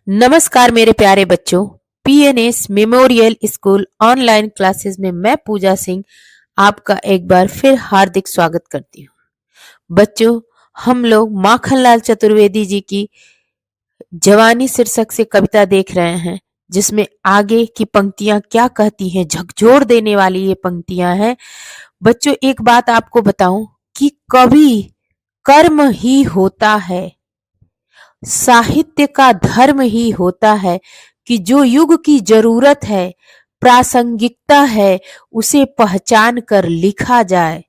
नमस्कार मेरे प्यारे बच्चों। PNS memorial school online classes में मैं पूजा सिंह आपका एक बार फिर हार्दिक स्वागत करती हूँ। बच्चों, हम लोग माखनलाल चतुर्वेदी जी की जवानी शीर्षक से कविता देख रहे हैं, जिसमें आगे की पंक्तियां क्या कहती हैं, झकझोर देने वाली ये पंक्तियां हैं। बच्चों, एक बात आपको बताऊं कि कवि कर्म ही होता है, साहित्य का धर्म ही होता है कि जो युग की जरूरत है, प्रासंगिकता है, उसे पहचान कर लिखा जाए,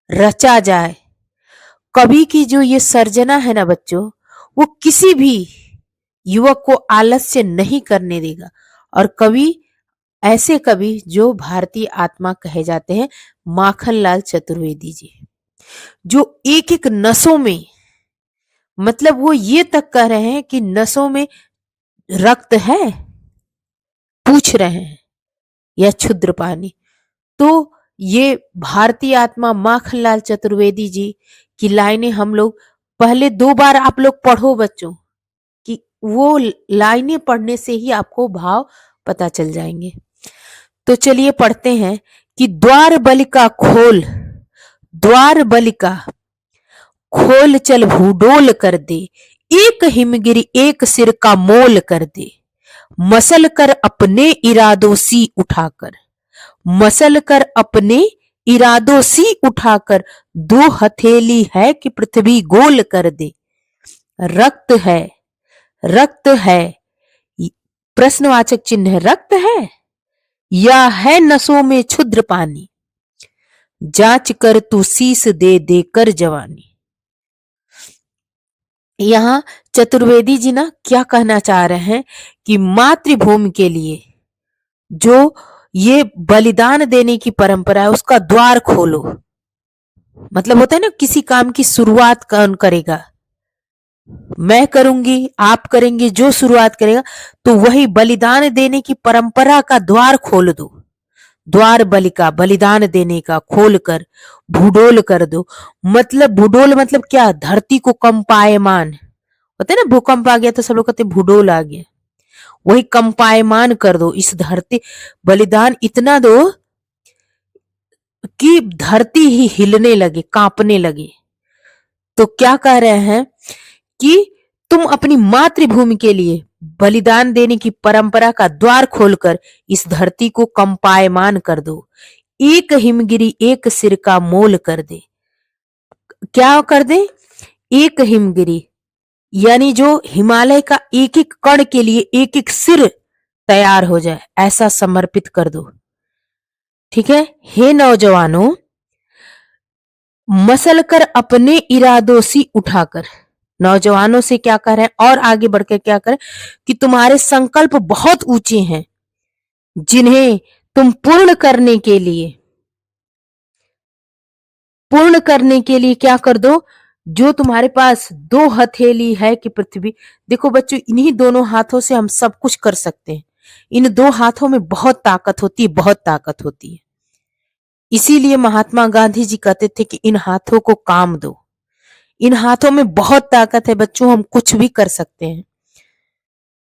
रचा जाए। कवि की जो ये सर्जना है ना बच्चों, वो किसी भी युवक को आलस्य नहीं करने देगा। और कवि, ऐसे कवि जो भारतीय आत्मा कहे जाते हैं, माखनलाल चतुर्वेदी जी, जो एक एक नसों में, मतलब वो ये तक कह रहे हैं कि नसों में रक्त है, पूछ रहे हैं, या क्षुद्र पानी। तो ये भारतीय आत्मा माखनलाल चतुर्वेदी जी की लाइनें हम लोग पहले 2 बार आप लोग पढ़ो बच्चों, कि वो लाइनें पढ़ने से ही आपको भाव पता चल जाएंगे। तो चलिए पढ़ते हैं कि द्वार बलिका खोल, द्वार बलिका खोल चल भूडोल कर दे, एक हिमगिरी एक सिर का मोल कर दे, मसल कर अपने इरादों सी उठाकर, मसल कर अपने इरादों सी उठाकर, दो हथेली है कि पृथ्वी गोल कर दे। रक्त है, रक्त है, प्रश्नवाचक चिन्ह है, रक्त है या है नसों में क्षुद्र पानी, जांच कर तू शीस दे देकर जवानी। यहां चतुर्वेदी जी ना क्या कहना चाह रहे हैं कि मातृभूमि के लिए जो ये बलिदान देने की परंपरा है, उसका द्वार खोलो। मतलब होता है ना, किसी काम की शुरुआत कौन करेगा? मैं करूंगी, आप करेंगे, जो शुरुआत करेगा, तो वही बलिदान देने की परंपरा का द्वार खोल दो। द्वार बलिका, बलिदान देने का खोल कर भूडोल कर दो। मतलब भूडोल मतलब क्या? धरती को कंपायमान, होता है ना, भूकंप आ गया तो सब लोग कहते भूडोल आ गया, वही कंपायमान कर दो इस धरती। बलिदान इतना दो कि धरती ही हिलने लगे, कांपने लगे। तो क्या कह रहे हैं कि तुम अपनी मातृभूमि के लिए बलिदान देने की परंपरा का द्वार खोलकर इस धरती को कंपायमान कर दो। एक हिमगिरी एक सिर का मोल कर दे। क्या कर दे? एक हिमगिरी, यानी जो हिमालय का एक एक कण के लिए एक एक सिर तैयार हो जाए, ऐसा समर्पित कर दो। ठीक है। हे नौजवानों, मसल कर अपने इरादों से उठाकर, नौजवानों से क्या कर रहे हैं और आगे बढ़कर क्या करें कि तुम्हारे संकल्प बहुत ऊंचे हैं, जिन्हें तुम पूर्ण करने के लिए क्या कर दो? जो तुम्हारे पास दो हथेली है कि पृथ्वी, देखो बच्चों, इन्हीं दोनों हाथों से हम सब कुछ कर सकते हैं। इन दो हाथों में बहुत ताकत होती है, बहुत ताकत होती है। इसीलिए महात्मा गांधी जी कहते थे कि इन हाथों को काम दो। इन हाथों में बहुत ताकत है बच्चों, हम कुछ भी कर सकते हैं।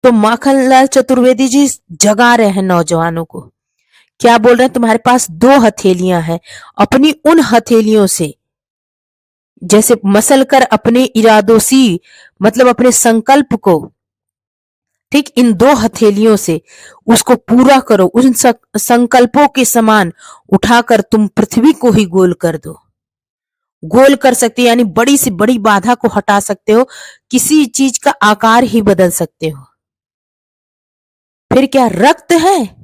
तो माखनलाल चतुर्वेदी जी जगा रहे हैं नौजवानों को। क्या बोल रहे हैं? तुम्हारे पास दो हथेलियां हैं, अपनी उन हथेलियों से जैसे मसल कर अपने इरादों सी, मतलब अपने संकल्प को, ठीक इन दो हथेलियों से उसको पूरा करो। उन संकल्पों के समान उठाकर तुम पृथ्वी को ही गोल कर दो। गोल कर सकते हो, यानी बड़ी से बड़ी बाधा को हटा सकते हो, किसी चीज का आकार ही बदल सकते हो। फिर क्या? रक्त है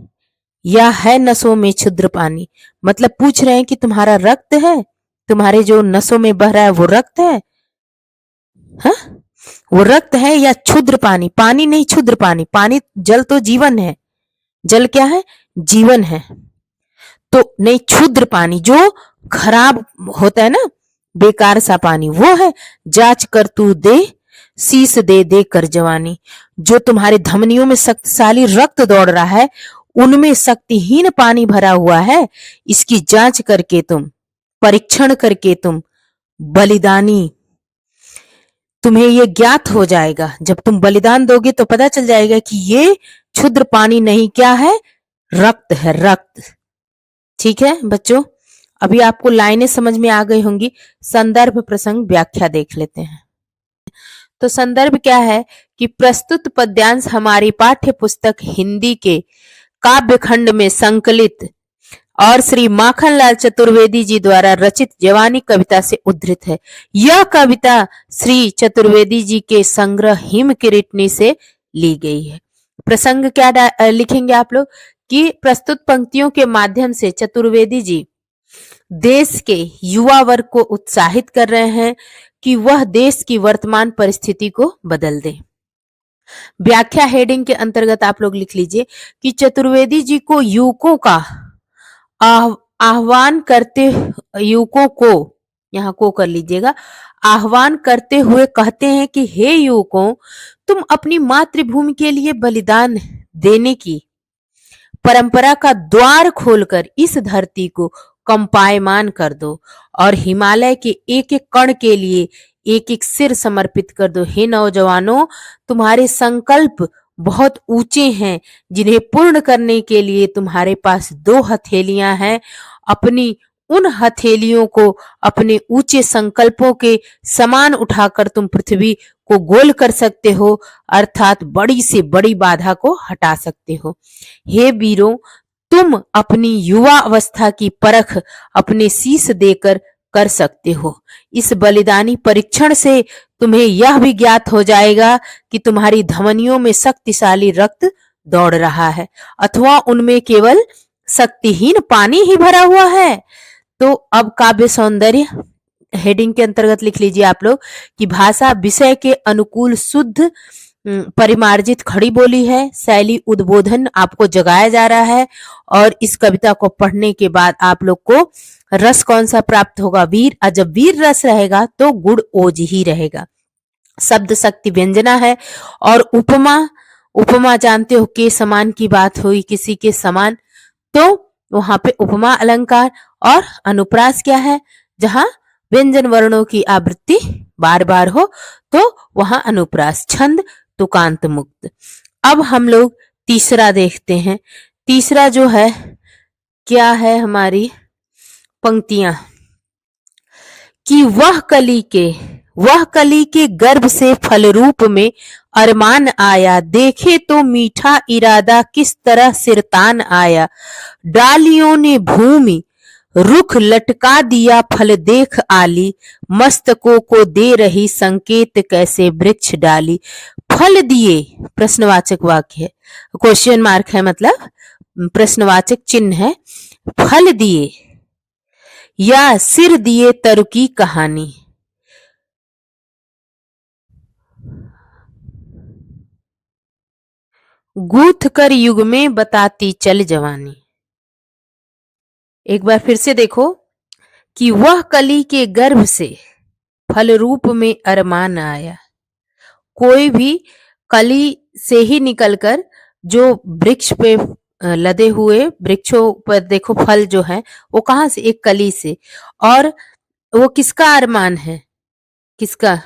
या है नसों में क्षुद्र पानी? मतलब पूछ रहे हैं कि तुम्हारा रक्त है, तुम्हारे जो नसों में बह रहा है वो रक्त है, हा? वो रक्त है या क्षुद्र पानी? पानी नहीं, क्षुद्र पानी। पानी, जल तो जीवन है, जल क्या है? जीवन है। तो नहीं, क्षुद्र पानी जो खराब होता है ना, बेकार सा पानी, वो है। जांच कर तू दे, शीस दे दे कर जवानी। जो तुम्हारे धमनियों में शक्तिशाली रक्त दौड़ रहा है, उनमें शक्तिहीन पानी भरा हुआ है, इसकी जांच करके तुम, परीक्षण करके तुम बलिदानी तुम्हें ये ज्ञात हो जाएगा, जब तुम बलिदान दोगे तो पता चल जाएगा कि ये क्षुद्र पानी नहीं, क्या है, रक्त है, रक्त। ठीक है बच्चों, अभी आपको लाइनें समझ में आ गई होंगी। संदर्भ प्रसंग व्याख्या देख लेते हैं। तो संदर्भ क्या है कि प्रस्तुत पद्यांश हमारी पाठ्य पुस्तक हिंदी के काव्य खंड में संकलित और श्री माखनलाल चतुर्वेदी जी द्वारा रचित जवानी कविता से उद्धृत है। यह कविता श्री चतुर्वेदी जी के संग्रह हिम किरीटनी से ली गई है। प्रसंग क्या लिखेंगे आप लोग कि प्रस्तुत पंक्तियों के माध्यम से चतुर्वेदी जी देश के युवा वर्ग को उत्साहित कर रहे हैं कि वह देश की वर्तमान परिस्थिति को बदल दे। व्याख्या हेडिंग के अंतर्गत आप लोग लिख लीजिए कि चतुर्वेदी जी को युवकों का आह्वान करते, युवकों को यहाँ को कर लीजिएगा, आह्वान करते हुए कहते हैं कि हे युवकों, तुम अपनी मातृभूमि के लिए बलिदान देने की परंपरा का द्वार खोलकर इस धरती को कंपायमान कर दो और हिमालय के एक एक कण के लिए एक एक सिर समर्पित कर दो। हे नौजवानों, तुम्हारे संकल्प बहुत ऊंचे हैं, जिन्हें पूर्ण करने के लिए तुम्हारे पास 2 हथेलियां हैं। अपनी उन हथेलियों को अपने ऊंचे संकल्पों के समान उठाकर तुम पृथ्वी को गोल कर सकते हो, अर्थात बड़ी से बड़ी बाधा को हटा सकते हो। हे वीरों, तुम अपनी युवा अवस्था की परख अपने शीश देकर कर सकते हो। इस बलिदानी परीक्षण से तुम्हें यह भी ज्ञात हो जाएगा कि तुम्हारी धमनियों में शक्तिशाली रक्त दौड़ रहा है अथवा उनमें केवल शक्तिहीन पानी ही भरा हुआ है। तो अब काव्य सौंदर्य हेडिंग के अंतर्गत लिख लीजिए आप लोग कि भाषा विषय के अनुकूल शुद्ध परिमार्जित खड़ी बोली है। शैली उद्बोधन आपको जगाया जा रहा है और इस कविता को पढ़ने के बाद आप लोग को रस कौन सा प्राप्त होगा, वीर। और जब वीर रस रहेगा तो गुण ओज ही रहेगा। शब्द शक्ति व्यंजना है और उपमा, उपमा जानते हो के समान की बात हुई, किसी के समान, तो वहां पे उपमा अलंकार। और अनुप्रास क्या है, जहां व्यंजन वर्णों की आवृत्ति बार बार हो तो वहां अनुप्रास। छंद तुकांत मुक्त। अब हम लोग तीसरा देखते हैं। तीसरा जो है क्या है, हमारी पंक्तियां कि वह कली के गर्भ से फल रूप में अरमान आया, देखे तो मीठा इरादा किस तरह सिरतान आया। डालियों ने भूमि रुख लटका दिया, फल देख आली, मस्तकों को दे रही संकेत कैसे वृक्ष डाली। फल दिए प्रश्नवाचक वाक्य है, क्वेश्चन मार्क है, मतलब प्रश्नवाचक चिन्ह है। फल दिए या सिर दिए तरु की कहानी। गूथ कर युग में बताती चल जवानी। एक बार फिर से देखो कि वह कली के गर्भ से फल रूप में अरमान आया। कोई भी कली से ही निकलकर जो वृक्ष पे लदे हुए वृक्षों पर देखो फल जो है वो कहां से, एक कली से। और वो किसका अरमान है, किसका,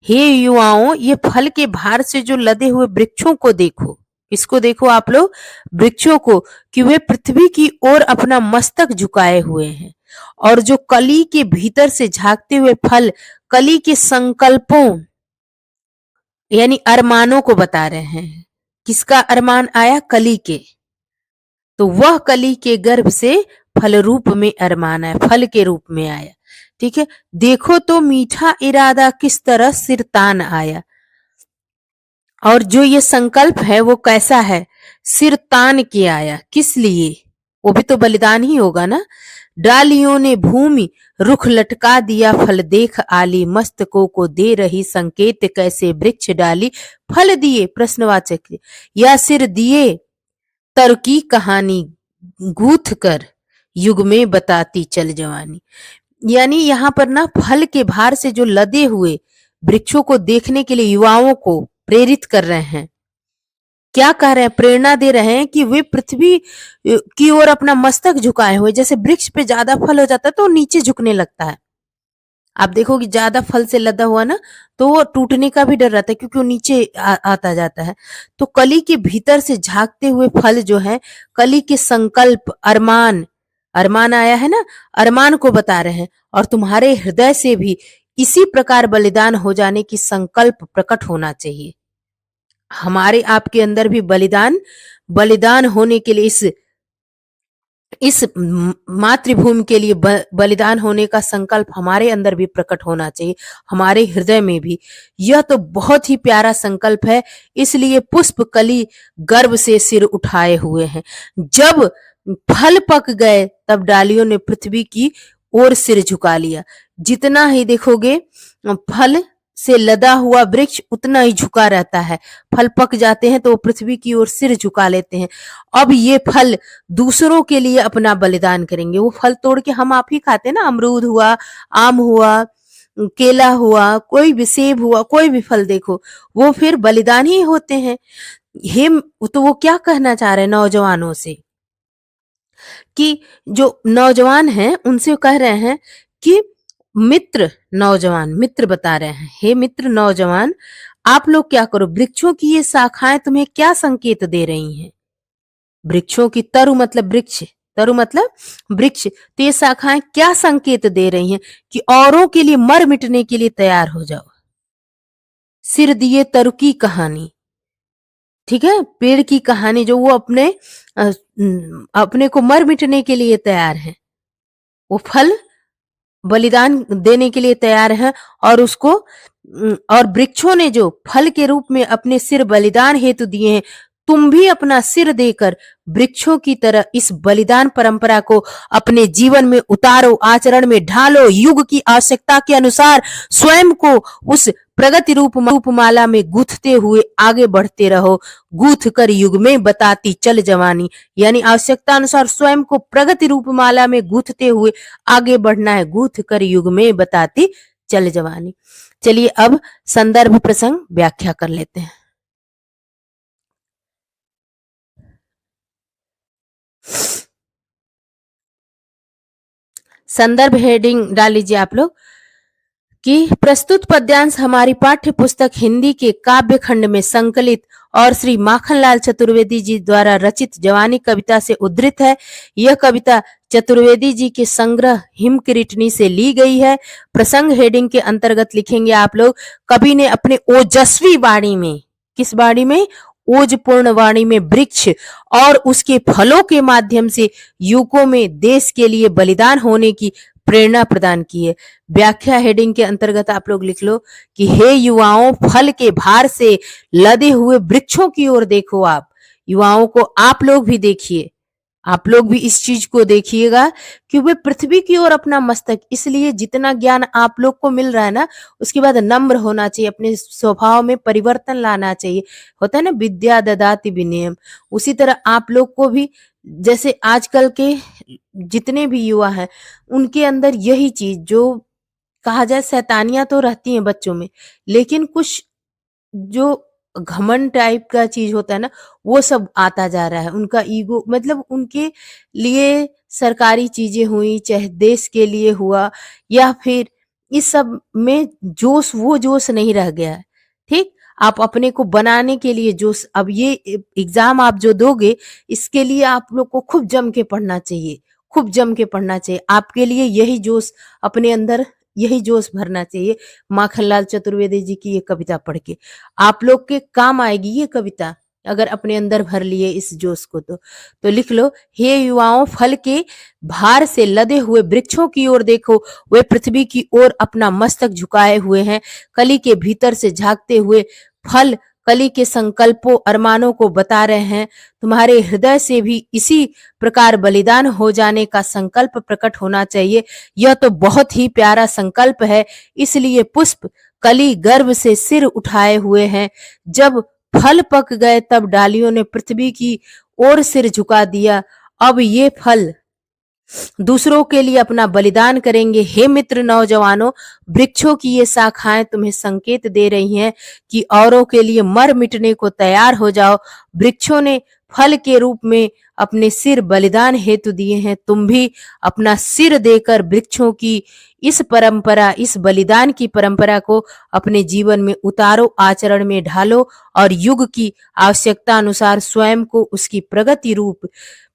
हे युवाओं, ये फल के भार से जो लदे हुए वृक्षों को देखो। किसको देखो आप लोग, वृक्षों को, कि वे पृथ्वी की ओर अपना मस्तक झुकाए हुए हैं और जो कली के भीतर से झांकते हुए फल कली के संकल्पों यानी अरमानों को बता रहे हैं। किसका अरमान आया, कली के। तो वह कली के गर्भ से फल रूप में अरमान आया, फल के रूप में आया। ठीक है, देखो तो मीठा इरादा किस तरह सिरतान आया। और जो ये संकल्प है वो कैसा है, सिरतान के आया, किस लिए, वो भी तो बलिदान ही होगा ना। डालियों ने भूमि रुख लटका दिया, फल देख आली, मस्तकों को दे रही संकेत कैसे वृक्ष डाली। फल दिए प्रश्नवाचक या सिर दिए तर की कहानी, गूथ कर युग में बताती चल जवानी। यानी यहाँ पर ना फल के भार से जो लदे हुए वृक्षों को देखने के लिए युवाओं को प्रेरित कर रहे हैं। क्या कह रहे हैं, प्रेरणा दे रहे हैं कि वे पृथ्वी की ओर अपना मस्तक झुकाए हुए, जैसे वृक्ष पे ज्यादा फल हो जाता है तो नीचे झुकने लगता है, आप देखोगे ज्यादा फल से लदा हुआ ना, तो वो टूटने का भी डर रहता है, क्योंकि वो नीचे आता जाता है। तो कली के भीतर से झांकते हुए फल जो है, कली के संकल्प, अरमान, अरमान आया है ना, अरमान को बता रहे हैं। और तुम्हारे हृदय से भी इसी प्रकार बलिदान हो जाने की संकल्प प्रकट होना चाहिए। हमारे आपके अंदर भी बलिदान बलिदान होने के लिए, इस मातृभूमि के लिए बलिदान होने का संकल्प हमारे अंदर भी प्रकट होना चाहिए, हमारे हृदय में भी। यह तो बहुत ही प्यारा संकल्प है। इसलिए पुष्प कली गर्व से सिर उठाए हुए हैं। जब फल पक गए तब डालियों ने पृथ्वी की ओर सिर झुका लिया। जितना ही देखोगे फल से लदा हुआ वृक्ष उतना ही झुका रहता है। फल पक जाते हैं तो वो पृथ्वी की ओर सिर झुका लेते हैं। अब ये फल दूसरों के लिए अपना बलिदान करेंगे। वो फल तोड़ के हम आप ही खाते हैं ना, अमरूद हुआ, आम हुआ, केला हुआ, कोई भी सेब हुआ, कोई भी फल देखो, वो फिर बलिदान ही होते हैं। हे, तो वो क्या कहना चाह रहे हैं नौजवानों से, कि जो नौजवान हैं उनसे कह रहे हैं कि मित्र, नौजवान मित्र बता रहे हैं, हे मित्र नौजवान, आप लोग क्या करो, वृक्षों की ये शाखाएं तुम्हें क्या संकेत दे रही हैं। वृक्षों की, तरु मतलब वृक्ष, तरु मतलब वृक्ष, तो ये शाखाएं क्या संकेत दे रही हैं कि औरों के लिए मर मिटने के लिए तैयार हो जाओ। सिर दिए तरु की कहानी, ठीक है, पेड़ की कहानी, जो वो अपने को मर मिटने के लिए तैयार है, वो फल बलिदान देने के लिए तैयार है। और उसको और वृक्षों ने जो फल के रूप में अपने सिर बलिदान हेतु दिए हैं, तुम भी अपना सिर देकर वृक्षों की तरह इस बलिदान परंपरा को अपने जीवन में उतारो, आचरण में ढालो। युग की आवश्यकता के अनुसार स्वयं को उस प्रगति रूपमाला में गूंथते हुए आगे बढ़ते रहो। गूंथ कर युग में बताती चल जवानी, यानी आवश्यकता अनुसार स्वयं को प्रगति रूपमाला में गूंथते हुए आगे बढ़ना है। गूंथ कर युग में बताती चल जवानी। चलिए अब संदर्भ प्रसंग व्याख्या कर लेते हैं। संदर्भ हेडिंग डाल लीजिए आप लोग कि प्रस्तुत पद्यांश हमारी पाठ्य पुस्तक हिंदी के काव्य खंड में संकलित और श्री माखनलाल चतुर्वेदी जी द्वारा रचित जवानी कविता से उद्धृत है। यह कविता चतुर्वेदी जी के संग्रह हिमकिरीटनी से ली गई है। प्रसंग हेडिंग के अंतर्गत लिखेंगे आप लोग, कवि ने अपने ओजस्वी वाणी में, किस वाणी में, ओजपूर्ण वाणी में वृक्ष और उसके फलों के माध्यम से युवकों में देश के लिए बलिदान होने की प्रेरणा प्रदान की है। व्याख्या हेडिंग के अंतर्गत आप लोग लिख लो कि हे युवाओं, फल के भार से लदे हुए वृक्षों की ओर देखो। आप युवाओं को आप लोग भी देखिए, आप लोग भी इस चीज को देखिएगा कि वे पृथ्वी की ओर अपना मस्तक, इसलिए जितना ज्ञान आप लोग को मिल रहा है ना, उसके बाद नम्र होना चाहिए, अपने स्वभाव में परिवर्तन लाना चाहिए। होता है ना, विद्या ददाति विनयम, उसी तरह आप लोग को भी, जैसे आजकल के जितने भी युवा हैं उनके अंदर यही चीज, जो कहा जाए शैतानियां तो रहती हैं बच्चों में, लेकिन कुछ जो घमंड टाइप का चीज होता है ना, वो सब आता जा रहा है। उनका ईगो, मतलब उनके लिए सरकारी चीजें हुई, चाहे देश के लिए हुआ, या फिर इस सब में जोश, वो जोश नहीं रह गया है। ठीक, आप अपने को बनाने के लिए जोश, अब ये एग्जाम आप जो दोगे, इसके लिए आप लोग को खूब जम के पढ़ना चाहिए, खूब जम के पढ़ना चाहिए। आपके लिए यही जोश अपने अंदर, यही जोश भरना चाहिए। माखनलाल चतुर्वेदी जी की ये कविता पढ़ के आप लोग के काम आएगी ये कविता, अगर अपने अंदर भर लिए इस जोश को। तो लिख लो, हे युवाओं, फल के भार से लदे हुए वृक्षों की ओर देखो, वे पृथ्वी की ओर अपना मस्तक झुकाए हुए हैं। कली के भीतर से झांकते हुए फल कली के संकल्पों, अरमानों को बता रहे हैं। तुम्हारे हृदय से भी इसी प्रकार बलिदान हो जाने का संकल्प प्रकट होना चाहिए। यह तो बहुत ही प्यारा संकल्प है। इसलिए पुष्प कली गर्व से सिर उठाए हुए हैं। जब फल पक गए तब डालियों ने पृथ्वी की ओर सिर झुका दिया। अब ये फल दूसरों के लिए अपना बलिदान करेंगे। हे मित्र नौजवानों, वृक्षों की ये शाखाएं तुम्हें संकेत दे रही हैं कि औरों के लिए मर मिटने को तैयार हो जाओ। वृक्षों ने फल के रूप में अपने सिर बलिदान हेतु दिए हैं। तुम भी अपना सिर देकर वृक्षों की इस परंपरा, इस बलिदान की परंपरा को अपने जीवन में उतारो, आचरण में ढालो और युग की आवश्यकता अनुसार स्वयं को उसकी प्रगति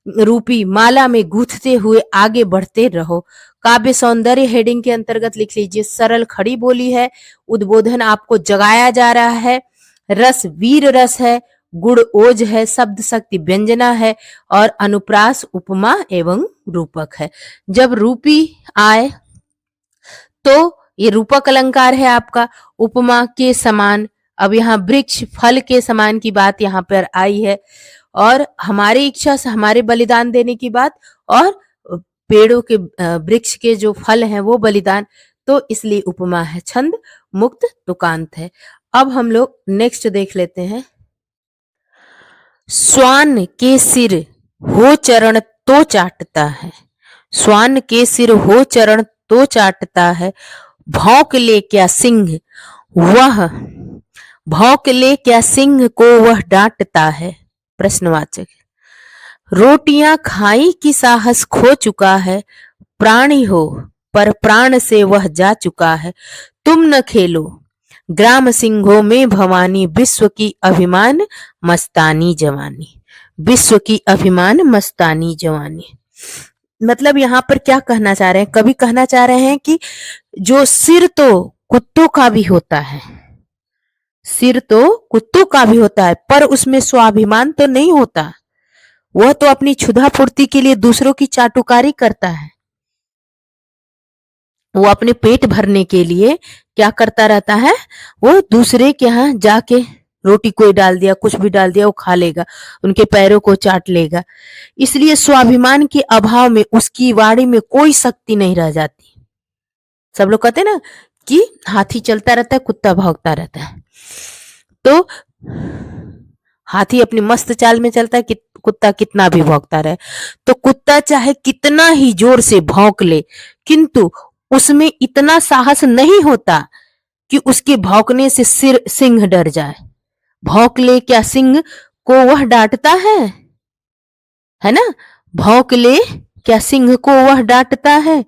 रूपी माला में गूंथते हुए आगे बढ़ते रहो। काव्य सौंदर्य हेडिंग के अंतर्गत लिख लीजिए, सरल खड़ी बोली है, उद्बोधन आपको जगाया जा रहा है, रस वीर रस है, गुण ओज है, शब्द शक्ति व्यंजना है और अनुप्रास उपमा एवं रूपक है। जब रूपी आए तो ये रूपक अलंकार है आपका, उपमा के समान। अब यहाँ वृक्ष फल के समान की बात यहाँ पर आई है और हमारी इच्छा से हमारे बलिदान देने की बात, और पेड़ों के वृक्ष के जो फल हैं वो बलिदान, तो इसलिए उपमा है, छंद मुक्त तुकांत है। अब हम लोग नेक्स्ट देख लेते हैं। स्वान के सिर हो चरण तो चाटता है, स्वान के सिर हो चरण तो चाटता है, भौंक ले क्या सिंह वह, भौंक ले क्या सिंह को वह डांटता है। प्रश्नवाचक। रोटियां खाई की साहस खो चुका है, प्राणी हो पर प्राण से वह जा चुका है। तुम न खेलो ग्राम सिंहों में भवानी, विश्व की अभिमान मस्तानी जवानी, विश्व की अभिमान मस्तानी जवानी। मतलब यहाँ पर क्या कहना चाह रहे हैं, कवि कहना चाह रहे हैं कि जो सिर तो कुत्तों का भी होता है, सिर तो कुत्तों का भी होता है, पर उसमें स्वाभिमान तो नहीं होता। वह तो अपनी क्षुधा पूर्ति के लिए दूसरों की चाटुकारी करता है। वो अपने पेट भरने के लिए क्या करता रहता है, वो दूसरे के यहाँ जाके रोटी कोई डाल दिया, कुछ भी डाल दिया, वो खा लेगा, उनके पैरों को चाट लेगा। इसलिए स्वाभिमान के अभाव में उसकी वाणी में कोई शक्ति नहीं रह जाती। सब लोग कहते हैं ना कि हाथी चलता रहता है, कुत्ता भौंकता रहता है। तो हाथी अपनी मस्त चाल में चलता है कि कुत्ता कितना भी भौंकता रहे, तो कुत्ता चाहे कितना ही जोर से भौंक ले, किंतु उसमें इतना साहस नहीं होता कि उसके भौंकने से सिंह डर जाए। भौंक ले क्या सिंह को वह डांटता है ना, भौंक ले क्या सिंह को वह डांटता है।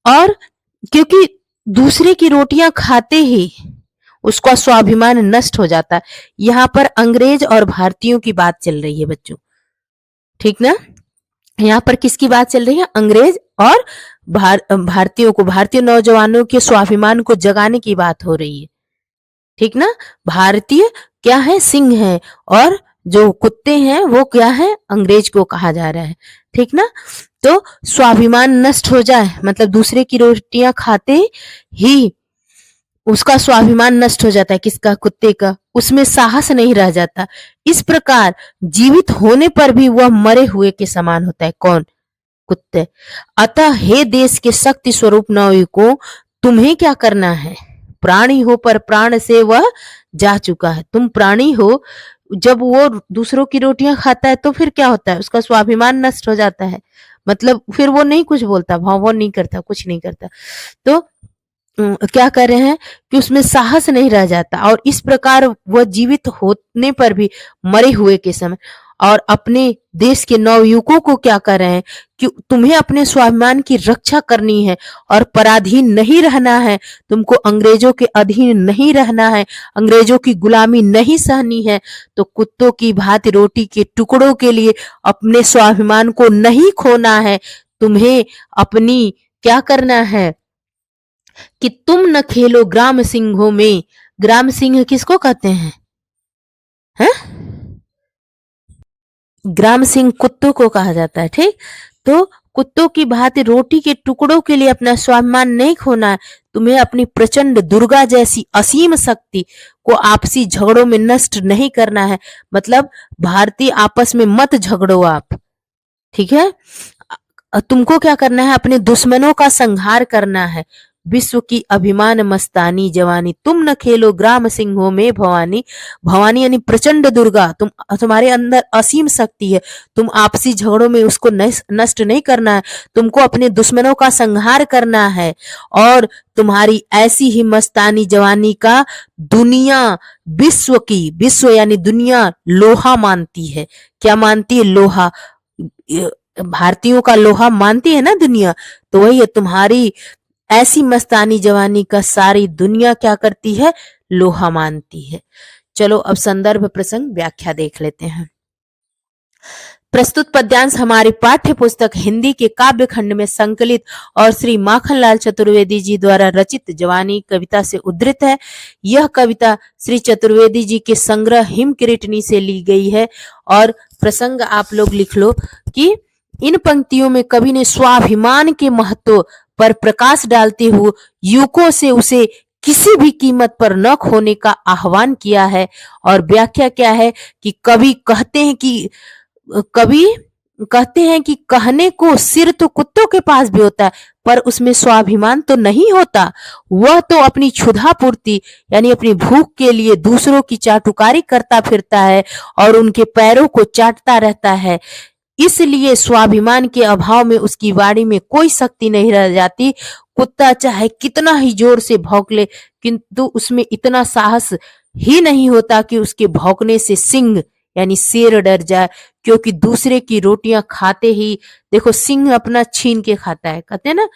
और क्योंकि दूसरे की रोटियां खाते ही उसका स्वाभिमान नष्ट हो जाता है। यहाँ पर अंग्रेज और भारतीयों की बात चल रही है बच्चों, ठीक ना। यहाँ पर किसकी बात चल रही है, अंग्रेज और भारतीयों को, भारतीय नौजवानों के स्वाभिमान को जगाने की बात हो रही है, ठीक ना। भारतीय क्या है, सिंह है, और जो कुत्ते हैं वो क्या है, अंग्रेज को कहा जा रहा है, ठीक ना। तो स्वाभिमान नष्ट हो जाए मतलब दूसरे की रोटियां खाते ही उसका स्वाभिमान नष्ट हो जाता है, किसका, कुत्ते का, उसमें साहस नहीं रह जाता। इस प्रकार जीवित होने पर भी वह मरे हुए के समान होता है। कौन, कुत्ते। अतः हे देश के शक्ति स्वरूप नवयुवकों, तुम्हें क्या करना है, प्राणी हो पर प्राण से वह जा चुका है। तुम प्राणी हो, जब वो दूसरों की रोटियां खाता है तो फिर क्या होता है, उसका स्वाभिमान नष्ट हो जाता है, मतलब फिर वो नहीं कुछ बोलता, भाव नहीं करता, कुछ नहीं करता। तो क्या कर रहे हैं कि उसमें साहस नहीं रह जाता, और इस प्रकार वह जीवित होने पर भी मरे हुए के समय, और अपने देश के नवयुवकों को क्या कर रहे हैं कि तुम्हें अपने स्वाभिमान की रक्षा करनी है और पराधीन नहीं रहना है, तुमको अंग्रेजों के अधीन नहीं रहना है, अंग्रेजों की गुलामी नहीं सहनी है। तो कुत्तों की भांति रोटी के टुकड़ों के लिए अपने स्वाभिमान को नहीं खोना है। तुम्हें अपनी क्या करना है कि तुम न खेलो ग्राम सिंहों में। ग्राम सिंह किसको कहते हैं, है? ग्राम सिंह कुत्तों को कहा जाता है, ठीक। तो कुत्तों की भांति रोटी के टुकड़ों के लिए अपना स्वाभिमान नहीं खोना है। तुम्हें अपनी प्रचंड दुर्गा जैसी असीम शक्ति को आपसी झगड़ों में नष्ट नहीं करना है। मतलब भारतीय आपस में मत झगड़ो आप, ठीक है। तुमको क्या करना है, अपने दुश्मनों का संहार करना है। विश्व की अभिमान मस्तानी जवानी, तुम न खेलो ग्राम सिंहों में भवानी। भवानी यानी प्रचंड दुर्गा, तुम्हारे अंदर असीम शक्ति है, तुम आपसी झगड़ों में उसको नष्ट नहीं करना है, तुमको अपने दुश्मनों का संहार करना है। और तुम्हारी ऐसी ही मस्तानी जवानी का दुनिया, विश्व यानी दुनिया लोहा मानती है। क्या मानती है? लोहा। भारतीयों का लोहा मानती है ना दुनिया, तो वही है, तुम्हारी ऐसी मस्तानी जवानी का सारी दुनिया क्या करती है? लोहा मानती है। चलो अब संदर्भ प्रसंग व्याख्या देख लेते हैं। प्रस्तुत पद्यांश हमारी पाठ्य पुस्तक हिंदी के काव्य खंड में संकलित और श्री माखनलाल चतुर्वेदी जी द्वारा रचित जवानी कविता से उद्धृत है। यह कविता श्री चतुर्वेदी जी के संग्रह हिम किरीटनी से ली गई है। और प्रसंग आप लोग लिख लो कि इन पंक्तियों में कवि ने स्वाभिमान के महत्व पर प्रकाश डालते हुए युवकों से उसे किसी भी कीमत पर न खोने का आह्वान किया है। और व्याख्या क्या है कि कवि कहते हैं कि कहने को सिर तो कुत्तों के पास भी होता है, पर उसमें स्वाभिमान तो नहीं होता। वह तो अपनी क्षुधा पूर्ति यानी अपनी भूख के लिए दूसरों की चाटुकारी करता फिरता है और उनके पैरों को चाटता रहता है। इसलिए स्वाभिमान के अभाव में उसकी वाणी में कोई शक्ति नहीं रह जाती। कुत्ता चाहे कितना ही जोर से भौंक ले, किंतु उसमें इतना साहस ही नहीं होता कि उसके भौंकने से सिंह यानी शेर डर जाए, क्योंकि दूसरे की रोटियां खाते ही देखो सिंह अपना छीन के खाता है, कहते हैं ना,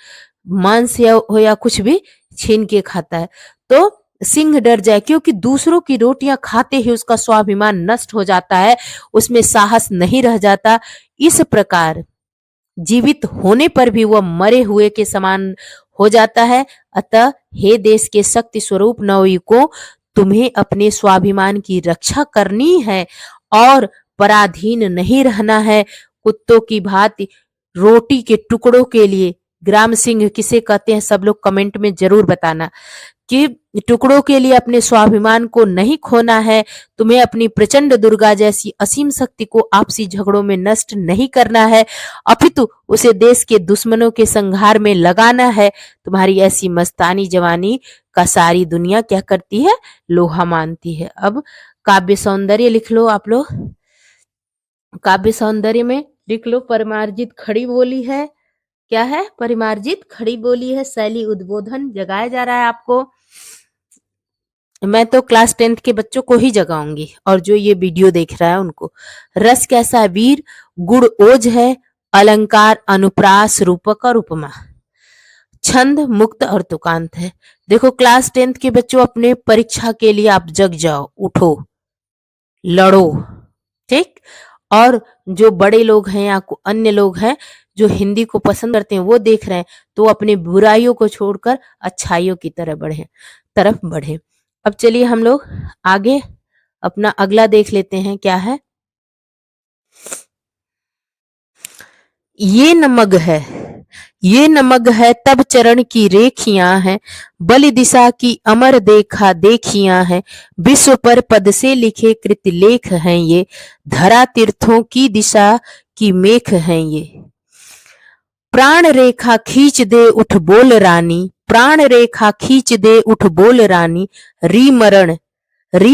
मांस या कुछ भी छीन के खाता है, तो सिंह डर जाए, क्योंकि दूसरों की रोटियां खाते ही उसका स्वाभिमान नष्ट हो जाता है, उसमें साहस नहीं रह जाता। इस प्रकार जीवित होने पर भी वह मरे हुए के समान हो जाता है। अतः हे देश के शक्ति स्वरूप नवयुवकों, तुम्हें अपने स्वाभिमान की रक्षा करनी है और पराधीन नहीं रहना है। कुत्तों की भांति रोटी के टुकड़ों के लिए, ग्राम सिंह किसे कहते हैं सब लोग कमेंट में जरूर बताना, कि टुकड़ों के लिए अपने स्वाभिमान को नहीं खोना है। तुम्हें अपनी प्रचंड दुर्गा जैसी असीम शक्ति को आपसी झगड़ों में नष्ट नहीं करना है, अपितु उसे देश के दुश्मनों के संहार में लगाना है। तुम्हारी ऐसी मस्तानी जवानी का सारी दुनिया क्या करती है? लोहा मानती है। अब काव्य सौंदर्य लिख लो आप लोग। काव्य सौंदर्य में लिख लो, परिमार्जित खड़ी बोली है। क्या है? परिमार्जित खड़ी बोली है। शैली उद्बोधन जगाया जा रहा है आपको। मैं तो क्लास 10th के बच्चों को ही जगाऊंगी और जो ये वीडियो देख रहा है उनको। रस कैसा वीर, गुण ओज है, अलंकार अनुप्रास रूपक और उपमा। छंद मुक्त और तुकांत है। देखो क्लास 10th के बच्चों, अपने परीक्षा के लिए आप जग जाओ, उठो, लड़ो, ठीक। और जो बड़े लोग हैं या अन्य लोग हैं जो हिंदी को पसंद करते हैं वो देख रहे हैं, तो अपने बुराइयों को छोड़कर अच्छाइयों की तरफ बढ़े। अब चलिए हम लोग आगे अपना अगला देख लेते हैं। क्या है? ये नमग है तब चरण की रेखियां हैं, बलि दिशा की अमर देखा देखियां हैं, विश्व पर पद से लिखे कृत लेख हैं ये, धरा तीर्थों की दिशा की मेख हैं ये। प्राण रेखा खींच दे उठ बोल रानी, प्राण रेखा खींच दे उठ बोल रानी, री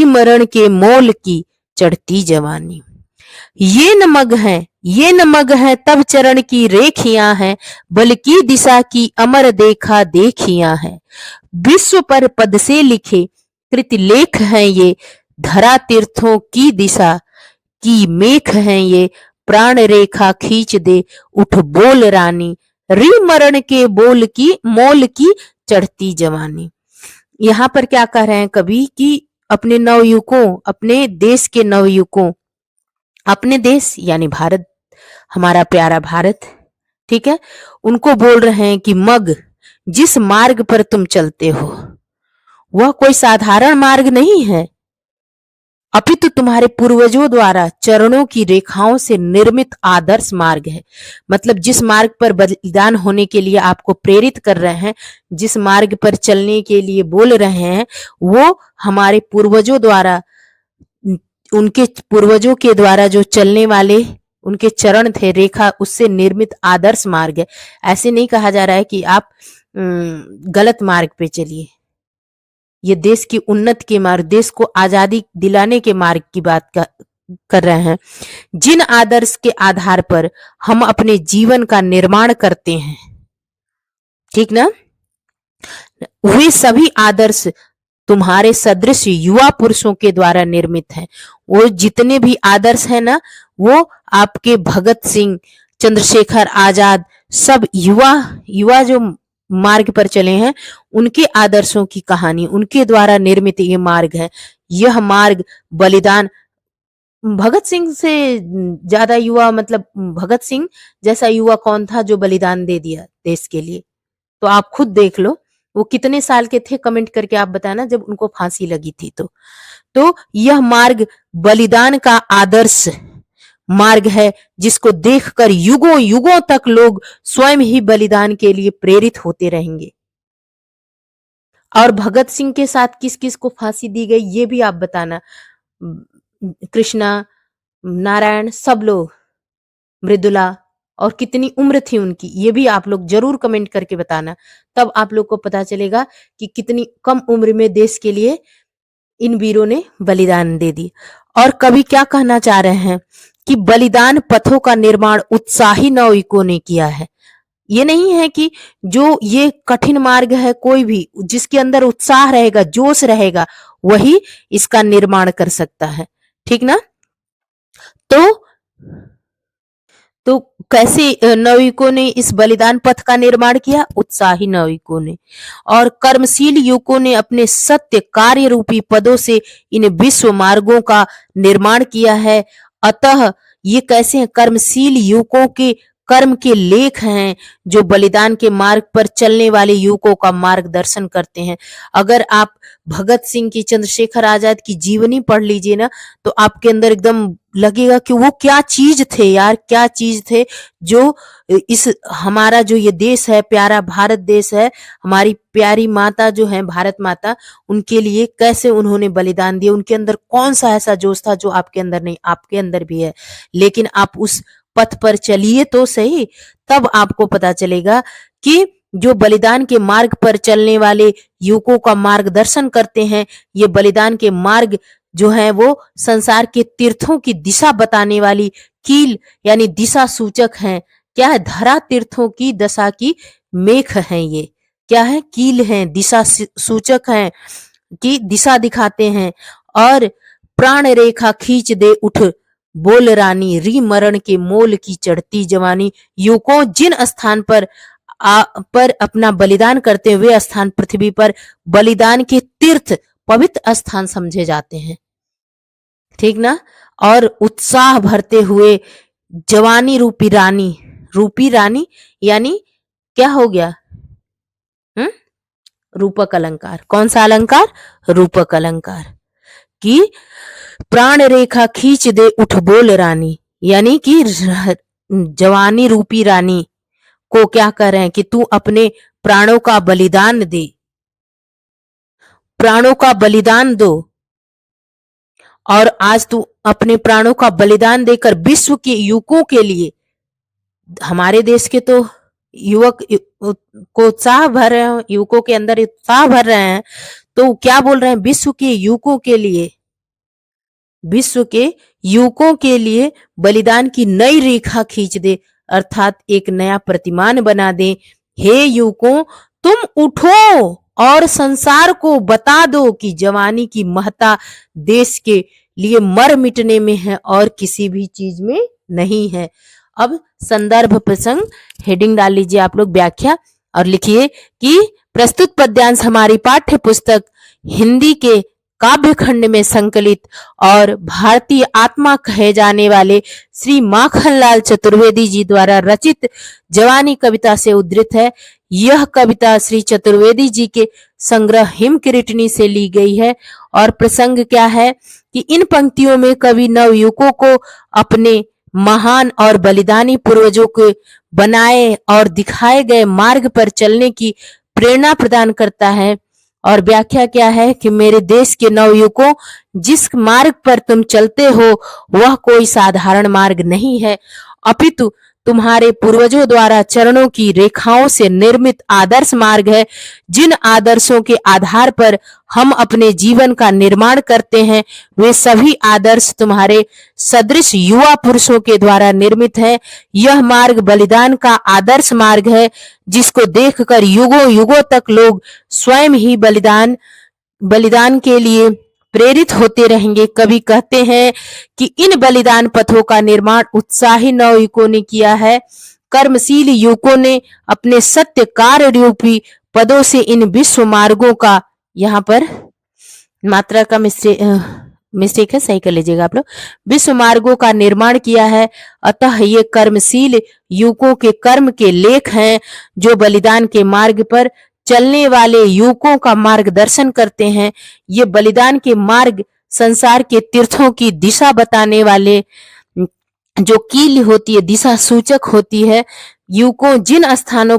मरण के मोल की चढ़ती जवानी। ये नमग है तब चरण की रेखियां हैं, बल की दिशा की अमर देखा देखियां हैं, विश्व पर पद से लिखे कृत लेख हैं ये, धरा तीर्थों की दिशा की मेख हैं ये, प्राण रेखा खींच दे उठ बोल रानी, री मरण के मोल की चढ़ती जवानी। यहाँ पर क्या कह रहे हैं कवि कि अपने नवयुवकों, अपने देश के नवयुवकों, अपने देश यानी भारत, हमारा प्यारा भारत, ठीक है, उनको बोल रहे हैं कि मग, जिस मार्ग पर तुम चलते हो वह कोई साधारण मार्ग नहीं है, अपितु तुम्हारे पूर्वजों द्वारा चरणों की रेखाओं से निर्मित आदर्श मार्ग है। मतलब जिस मार्ग पर बलिदान होने के लिए आपको प्रेरित कर रहे हैं, जिस मार्ग पर चलने के लिए बोल रहे हैं, वो हमारे पूर्वजों द्वारा, उनके पूर्वजों के द्वारा जो चलने वाले उनके चरण थे, रेखा, उससे निर्मित आदर्श मार्ग है। ऐसे नहीं कहा जा रहा है कि आप गलत मार्ग पे चलिए। ये देश की उन्नति के मार्ग, देश को आजादी दिलाने के मार्ग की बात कर रहे हैं। जिन आदर्श के आधार पर हम अपने जीवन का निर्माण करते हैं, ठीक ना, वे सभी आदर्श तुम्हारे सदृश युवा पुरुषों के द्वारा निर्मित हैं। वो जितने भी आदर्श हैं ना, वो आपके भगत सिंह, चंद्रशेखर आजाद, सब युवा जो मार्ग पर चले हैं, उनके आदर्शों की कहानी, उनके द्वारा निर्मित ये मार्ग है। यह मार्ग बलिदान, भगत सिंह से ज्यादा युवा, मतलब भगत सिंह जैसा युवा कौन था जो बलिदान दे दिया देश के लिए? तो आप खुद देख लो, वो कितने साल के थे, कमेंट करके आप बताना, जब उनको फांसी लगी थी। तो यह मार्ग बलिदान का आदर्श मार्ग है, जिसको देखकर युगों युगों तक लोग स्वयं ही बलिदान के लिए प्रेरित होते रहेंगे। और भगत सिंह के साथ किस किस को फांसी दी गई ये भी आप बताना। कृष्णा, नारायण, सब लोग, मृदुला, और कितनी उम्र थी उनकी, ये भी आप लोग जरूर कमेंट करके बताना। तब आप लोग को पता चलेगा कि कितनी कम उम्र में देश के लिए इन वीरों ने बलिदान दे दी। और कवि क्या कहना चाह रहे हैं कि बलिदान पथों का निर्माण उत्साही नाविकों ने किया है। ये नहीं है कि जो ये कठिन मार्ग है, कोई भी जिसके अंदर उत्साह रहेगा, जोश रहेगा, वही इसका निर्माण कर सकता है, ठीक ना। तो कैसे नाविकों ने इस बलिदान पथ का निर्माण किया? उत्साही नाविकों ने और कर्मशील युवकों ने अपने सत्य कार्य रूपी पदों से इन विश्व मार्गों का निर्माण किया है। अतः ये कैसे हैं? कर्मशील युवकों के कर्म के लेख हैं, जो बलिदान के मार्ग पर चलने वाले युवकों का मार्गदर्शन करते हैं। अगर आप भगत सिंह की, चंद्रशेखर आजाद की जीवनी पढ़ लीजिए ना, तो आपके अंदर एकदम लगेगा कि वो क्या चीज थे यार, क्या चीज थे, जो इस हमारा जो ये देश है, प्यारा भारत देश है, हमारी प्यारी माता जो है भारत माता, उनके लिए कैसे उन्होंने बलिदान दिया। उनके अंदर कौन सा ऐसा जोश था जो आपके अंदर नहीं, आपके अंदर भी है। लेकिन आप उस पथ पर चलिए तो सही, तब आपको पता चलेगा कि जो बलिदान के मार्ग पर चलने वाले युवकों का मार्गदर्शन करते हैं, ये बलिदान के मार्ग जो है वो संसार के तीर्थों की दिशा बताने वाली कील यानी दिशा सूचक हैं। क्या है? धरा तीर्थों की दशा की मेख है। ये क्या है? कील है, दिशा सूचक है, कि दिशा दिखाते हैं। और प्राण रेखा खींच दे उठ बोल रानी, री मरण के मोल की चढ़ती जवानी। युवकों जिन स्थान पर अपना बलिदान करते हैं, वे स्थान पृथ्वी पर बलिदान के तीर्थ, पवित्र स्थान समझे जाते हैं, ठीक ना। और उत्साह भरते हुए जवानी रूपी रानी यानी क्या हो गया? रूपक अलंकार। कौन सा अलंकार? रूपक अलंकार। कि प्राण रेखा खींच दे उठ बोल रानी, यानी कि जवानी रूपी रानी को क्या कह रहे हैं कि तू अपने प्राणों का बलिदान दे, प्राणों का बलिदान दो। और आज तू अपने प्राणों का बलिदान देकर विश्व के युवकों के लिए, हमारे देश के तो युवक को उत्साह भर रहे हैं, युवकों के अंदर उत्साह भर रहे हैं, तो क्या बोल रहे हैं? विश्व के युवकों के लिए, विश्व के युवकों के लिए बलिदान की नई रेखा खींच दे, अर्थात एक नया प्रतिमान बना दे। हे युवकों, तुम उठो और संसार को बता दो कि जवानी की महत्ता देश के लिए मर मिटने में है और किसी भी चीज में नहीं है। अब संदर्भ प्रसंग हेडिंग डाल लीजिए आप लोग, व्याख्या, और लिखिए कि प्रस्तुत पद्यांश हमारी पाठ्य पुस्तक हिंदी के काव्य खंड में संकलित और भारतीय आत्मा कहे जाने वाले श्री माखनलाल चतुर्वेदी जी द्वारा रचित जवानी कविता से उद्धृत है। यह कविता श्री चतुर्वेदी जी के संग्रह हिम किरीटनी से ली गई है। और प्रसंग क्या है कि इन पंक्तियों में कवि नवयुवकों को अपने महान और बलिदानी पूर्वजों के बनाए और दिखाए गए मार्ग पर चलने की प्रेरणा प्रदान करता है। और व्याख्या क्या है कि मेरे देश के नवयुवकों, जिस मार्ग पर तुम चलते हो वह कोई साधारण मार्ग नहीं है, अपितु तुम्हारे पूर्वजों द्वारा चरणों की रेखाओं से निर्मित आदर्श मार्ग है। जिन आदर्शों के आधार पर हम अपने जीवन का निर्माण करते हैं, वे सभी आदर्श तुम्हारे सदृश युवा पुरुषों के द्वारा निर्मित है। यह मार्ग बलिदान का आदर्श मार्ग है, जिसको देखकर युगों युगों तक लोग स्वयं ही बलिदान के लिए प्रेरित होते रहेंगे। कवि कहते हैं कि इन बलिदान पथों का निर्माण उत्साही नवयुवकों ने किया है। कर्मशील युवकों ने अपने सत्य कार्य रूपी पदों से इन विश्व मार्गों का, यहाँ पर मात्रा का मिस्टेक है, सही कर लीजिएगा आप लोग, विश्व मार्गों का निर्माण किया है। अतः ये कर्मशील युवकों के कर्म के लेख हैं, जो बलिदान के मार्ग पर चलने वाले युवकों का मार्गदर्शन करते हैं। ये बलिदान के मार्ग संसार के तीर्थों की दिशा बताने वाले जो कील होती है, दिशा सूचक होती है। युवकों, जिन स्थानों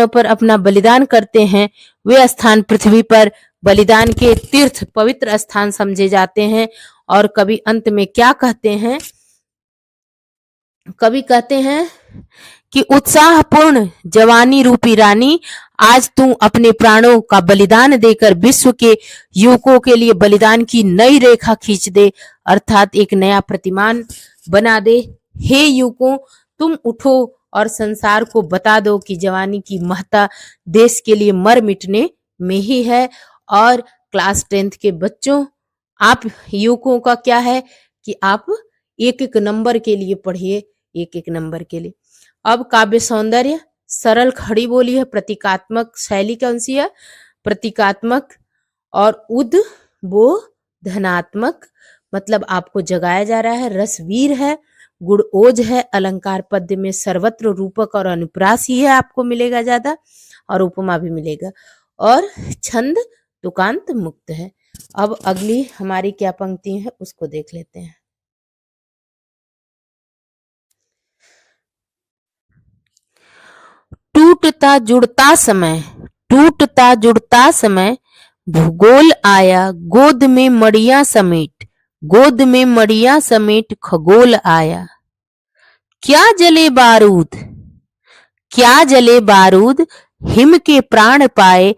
पर अपना बलिदान करते हैं, वे स्थान पृथ्वी पर बलिदान के तीर्थ, पवित्र स्थान समझे जाते हैं। और कवि अंत में क्या कहते हैं? कवि कहते हैं कि उत्साहपूर्ण जवानी रूपी रानी, आज तू अपने प्राणों का बलिदान देकर विश्व के युवकों के लिए बलिदान की नई रेखा खींच दे, अर्थात एक नया प्रतिमान बना दे। हे युवकों, तुम उठो और संसार को बता दो कि जवानी की महत्ता देश के लिए मर मिटने में ही है। और क्लास 10th के बच्चों, आप युवकों का क्या है कि आप एक एक नंबर के लिए पढ़िए, एक एक नंबर के लिए। अब काव्य सौंदर्य, सरल खड़ी बोली है, प्रतीकात्मक शैली कौन सी है? प्रतीकात्मक। और उद्बोधनात्मक, मतलब आपको जगाया जा रहा है। रसवीर है, गुण ओज है, अलंकार पद्य में सर्वत्र रूपक और अनुप्रास ही है, आपको मिलेगा ज्यादा, और उपमा भी मिलेगा। और छंद तुकांत मुक्त है। अब अगली हमारी क्या पंक्ति है उसको देख लेते हैं। टूटता जुड़ता समय भूगोल आया, गोद में मड़िया समेट खगोल आया। क्या जले बारूद, हिम के प्राण पाए,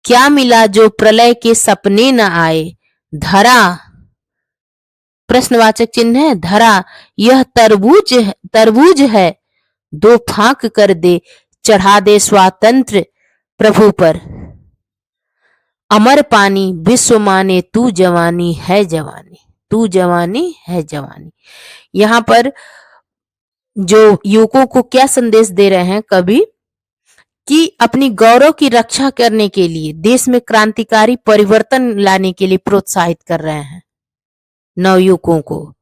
क्या मिला जो प्रलय के सपने न आए। धरा, प्रश्नवाचक चिन्ह है, धरा यह तरबूज है, दो फांक कर दे, चढ़ा दे स्वातंत्र प्रभु पर। अमर पानी विश्व माने, तू जवानी है जवानी। यहाँ पर जो युवकों को क्या संदेश दे रहे हैं कवि, कि अपनी गौरव की रक्षा करने के लिए, देश में क्रांतिकारी परिवर्तन लाने के लिए प्रोत्साहित कर रहे हैं नवयुवकों को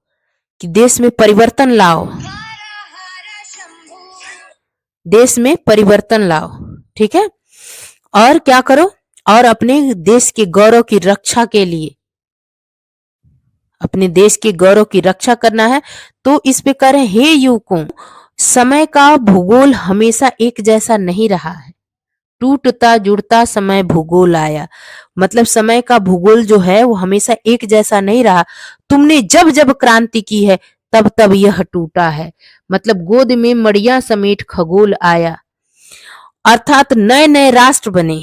कि देश में परिवर्तन लाओ, ठीक है। और क्या करो, और अपने देश के गौरव की रक्षा के लिए, अपने देश के गौरव की रक्षा करना है। तो इस पे कह रहे, हे युवकों, समय का भूगोल हमेशा एक जैसा नहीं रहा है। टूटता जुड़ता समय भूगोल आया, मतलब समय का भूगोल जो है वो हमेशा एक जैसा नहीं रहा। तुमने जब जब क्रांति की है तब तब यह टूटा है। मतलब गोद में मड़िया समेट खगोल आया, अर्थात नए नए राष्ट्र बने,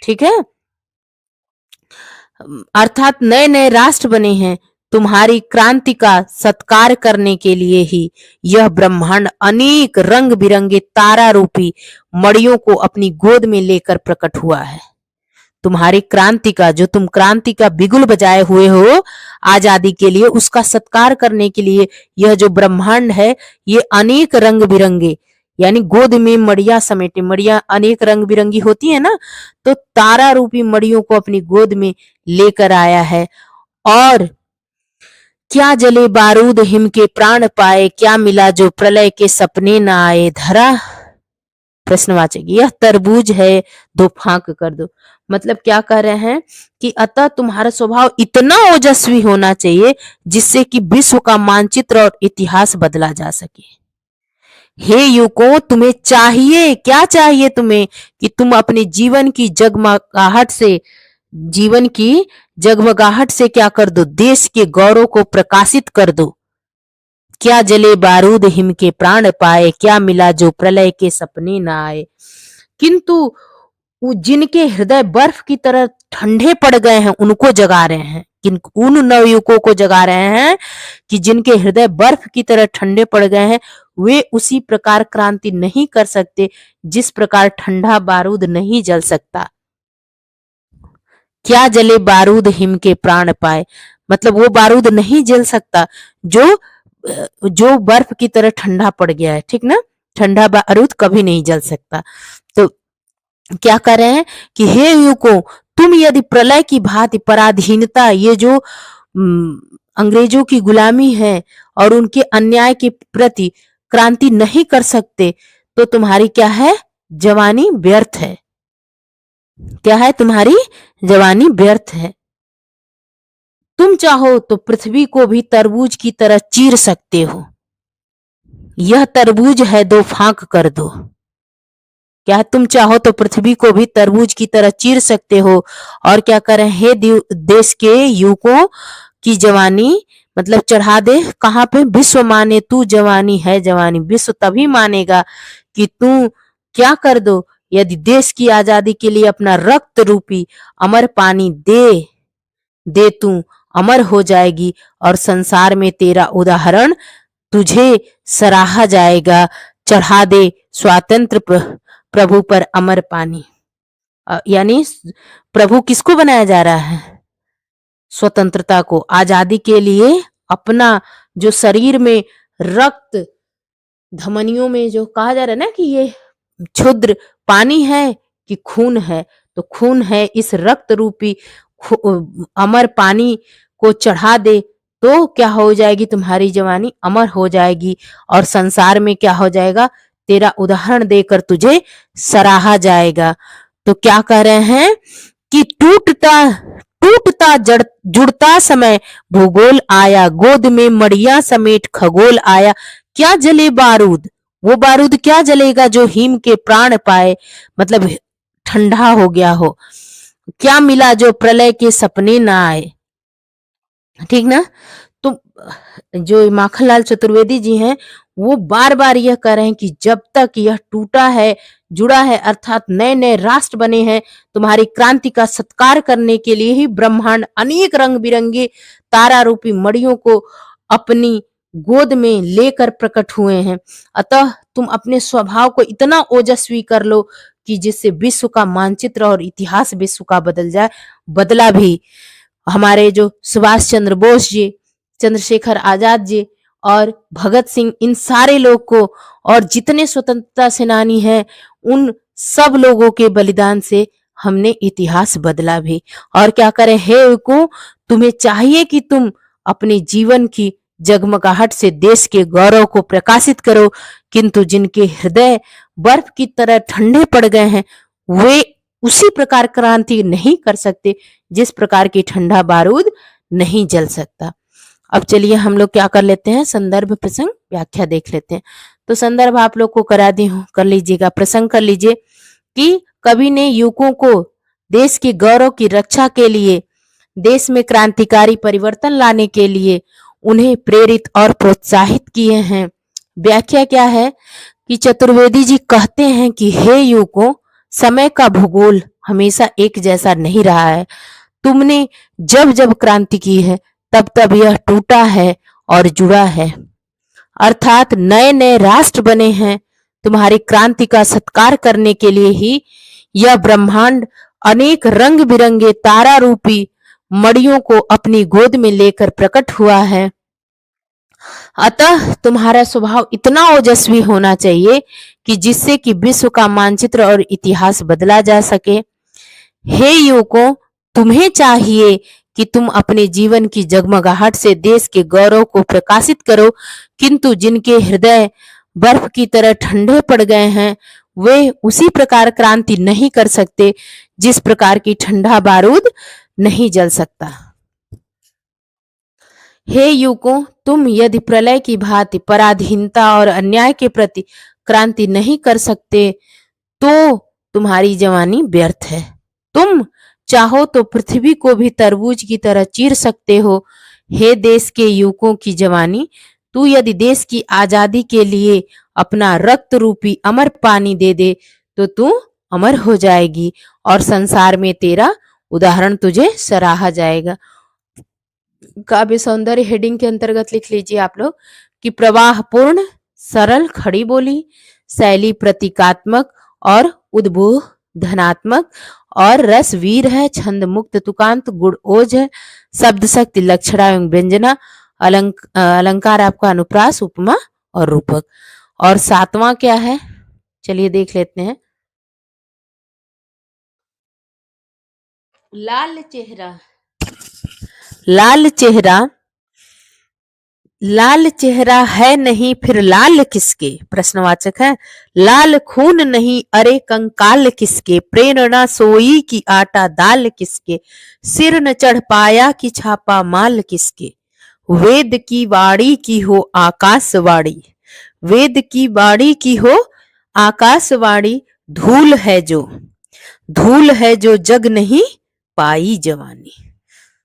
ठीक है, अर्थात नए नए राष्ट्र बने हैं। तुम्हारी क्रांति का सत्कार करने के लिए ही यह ब्रह्मांड अनेक रंग बिरंगे तारा रूपी मड़ियों को अपनी गोद में लेकर प्रकट हुआ है। तुम्हारी क्रांति का, जो तुम क्रांति का बिगुल बजाए हुए हो आजादी के लिए, उसका सत्कार करने के लिए यह जो ब्रह्मांड है, ये अनेक रंग बिरंगे, यानी गोद में मड़िया समेटे, मड़िया अनेक रंग बिरंगी होती है ना, तो तारा रूपी मड़ियों को अपनी गोद में लेकर आया है। और क्या जले बारूद, हिम के प्राण पाए, क्या मिला जो प्रलय के सपने न आए। धरा, प्रश्नवाचक, यह तरबूज है, दो फांक कर दो। मतलब क्या कह रहे हैं कि अतः तुम्हारा स्वभाव इतना ओजस्वी होना चाहिए जिससे कि विश्व का मानचित्र और इतिहास बदला जा सके। हे युवकों, तुम्हें चाहिए, क्या चाहिए तुम्हें, कि तुम अपने जीवन की जगमगाहट से जीवन की जगमगाहट से क्या कर दो, देश के गौरव को प्रकाशित कर दो। क्या जले बारूद हिम के प्राण पाए, क्या मिला जो प्रलय के सपने न आए। किंतु वो जिनके हृदय बर्फ की तरह ठंडे पड़ गए हैं उनको जगा रहे हैं, उन नवयुवकों को जगा रहे हैं कि जिनके हृदय बर्फ की तरह ठंडे पड़ गए हैं, वे उसी प्रकार क्रांति नहीं कर सकते जिस प्रकार ठंडा बारूद नहीं जल सकता। क्या जले बारूद हिम के प्राण पाए, मतलब वो बारूद नहीं जल सकता जो बर्फ की तरह ठंडा पड़ गया है, ठीक ना। ठंडा बारूद कभी नहीं जल सकता। तो क्या कर रहे हैं कि हे युवकों, तुम यदि प्रलय की भांति पराधीनता, ये जो अंग्रेजों की गुलामी है और उनके अन्याय के प्रति क्रांति नहीं कर सकते, तो तुम्हारी क्या है, जवानी व्यर्थ है। क्या है, तुम्हारी जवानी व्यर्थ है। तुम चाहो तो पृथ्वी को भी तरबूज की तरह चीर सकते हो। यह तरबूज है, दो फांक कर दो। क्या तुम चाहो तो पृथ्वी को भी तरबूज की तरह चीर सकते हो। और क्या करें, हे देश के युवकों की जवानी मतलब चढ़ा दे कहां पे, विश्व माने तू जवानी है जवानी। विश्व तभी मानेगा कि तू क्या कर दो, यदि देश की आजादी के लिए अपना रक्त रूपी अमर पानी दे तू अमर हो जाएगी और संसार में तेरा उदाहरण तुझे सराहा जाएगा। चढ़ा दे स्वातंत्र प्रभु पर अमर पानी। यानी प्रभु किसको बनाया जा रहा है, स्वतंत्रता को, आजादी के लिए अपना जो शरीर में रक्त धमनियों में जो कहा जा रहा है ना कि ये क्षुद्र पानी है कि खून है, तो खून है, इस रक्त रूपी अमर पानी को चढ़ा दे तो क्या हो जाएगी, तुम्हारी जवानी अमर हो जाएगी और संसार में क्या हो जाएगा, तेरा उदाहरण देकर तुझे सराहा जाएगा। तो क्या कह रहे हैं कि टूटता जुड़ता समय भूगोल आया, गोद में मड़िया समेत खगोल आया। क्या जले बारूद, वो बारूद क्या जलेगा जो हिम के प्राण पाए, मतलब ठंडा हो गया हो। क्या मिला जो प्रलय के सपने ना आए, ठीक ना। तो जो माखनलाल चतुर्वेदी जी हैं वो बार बार यह कह रहे हैं कि जब तक यह टूटा है, जुड़ा है, अर्थात नए नए राष्ट्र बने हैं, तुम्हारी क्रांति का सत्कार करने के लिए ही ब्रह्मांड अनेक रंग बिरंगे तारा रूपी मड़ियों को अपनी गोद में लेकर प्रकट हुए हैं। अतः तुम अपने स्वभाव को इतना ओजस्वी कर लो कि जिससे विश्व का मानचित्र और इतिहास विश्व का बदल जाए। बदला भी। हमारे जो सुभाष चंद्र बोस जी, चंद्रशेखर आजाद जी और भगत सिंह, इन सारे लोग को और जितने स्वतंत्रता सेनानी हैं उन सब लोगों के बलिदान से हमने इतिहास बदला भी। और क्या करें, हे को तुम्हें चाहिए कि तुम अपने जीवन की जगमगाहट से देश के गौरव को प्रकाशित करो, किंतु जिनके हृदय बर्फ की तरह ठंडे पड़ गए हैं वे उसी प्रकार क्रांति नहीं कर सकते जिस प्रकार की ठंडा बारूद नहीं जल सकता। अब चलिए हम लोग क्या कर लेते हैं, संदर्भ प्रसंग व्याख्या देख लेते हैं। तो संदर्भ आप लोग को करा दी हूं, कर लीजिएगा, प्रसंग कर लीजिए कि कवि ने युवकों को देश के गौरव की रक्षा के लिए, देश में क्रांतिकारी परिवर्तन लाने के लिए उन्हें प्रेरित और प्रोत्साहित किए हैं। व्याख्या क्या है कि चतुर्वेदी जी कहते हैं कि हे युवकों, समय का भूगोल हमेशा एक जैसा नहीं रहा है। तुमने जब जब क्रांति की है तब तब यह टूटा है और जुड़ा है, अर्थात नए नए राष्ट्र बने हैं। तुम्हारी क्रांति का सत्कार करने के लिए ही यह ब्रह्मांड अनेक रंग बिरंगे तारा रूपी मड़ियों को अपनी गोद में लेकर प्रकट हुआ है। अतः तुम्हारा स्वभाव इतना ओजस्वी होना चाहिए कि जिससे कि विश्व का मानचित्र और इतिहास बदला जा सके। हे युवकों, तुम्हें चाहिए कि तुम अपने जीवन की जगमगाहट से देश के गौरव को प्रकाशित करो, किंतु जिनके हृदय बर्फ की तरह ठंडे पड़ गए हैं वे उसी प्रकार क्रांति नहीं कर सकते जिस प्रकार की ठंडा बारूद नहीं जल सकता। हे युवकों, तुम यदि प्रलय की भांति पराधीनता और अन्याय के प्रति क्रांति नहीं कर सकते तो तुम्हारी जवानी व्यर्थ है। तुम चाहो तो पृथ्वी को भी तरबूज की तरह चीर सकते हो। हे देश के युवकों की जवानी, तू यदि देश की आजादी के लिए अपना रक्त रूपी अमर पानी दे दे तो तू अमर हो जाएगी और संसार में तेरा उदाहरण तुझे सराहा जाएगा। काव्य सौंदर्य हेडिंग के अंतर्गत लिख लीजिए आप लोग कि प्रवाह पूर्ण, सरल खड़ी बोली, शैली प्रतीकात्मक और उद्बोध धनात्मक और रस वीर है, छंद मुक्त तुकांत, गुण ओज है, शब्द शक्ति लक्षणा एवं व्यंजना, अलंकार आपका अनुप्रास, उपमा और रूपक। और सातवां क्या है, चलिए देख लेते हैं। लाल चेहरा, लाल चेहरा, लाल चेहरा है नहीं फिर लाल किसके, प्रश्नवाचक है। लाल खून नहीं अरे कंकाल किसके, प्रेरणा सोई की आटा दाल किसके, सिर न चढ़ पाया कि छापा माल किसके। वेद की वाणी की हो आकाशवाणी, वेद की वाणी की हो आकाशवाणी, धूल है जो, धूल है जो जग नहीं पाई जवानी।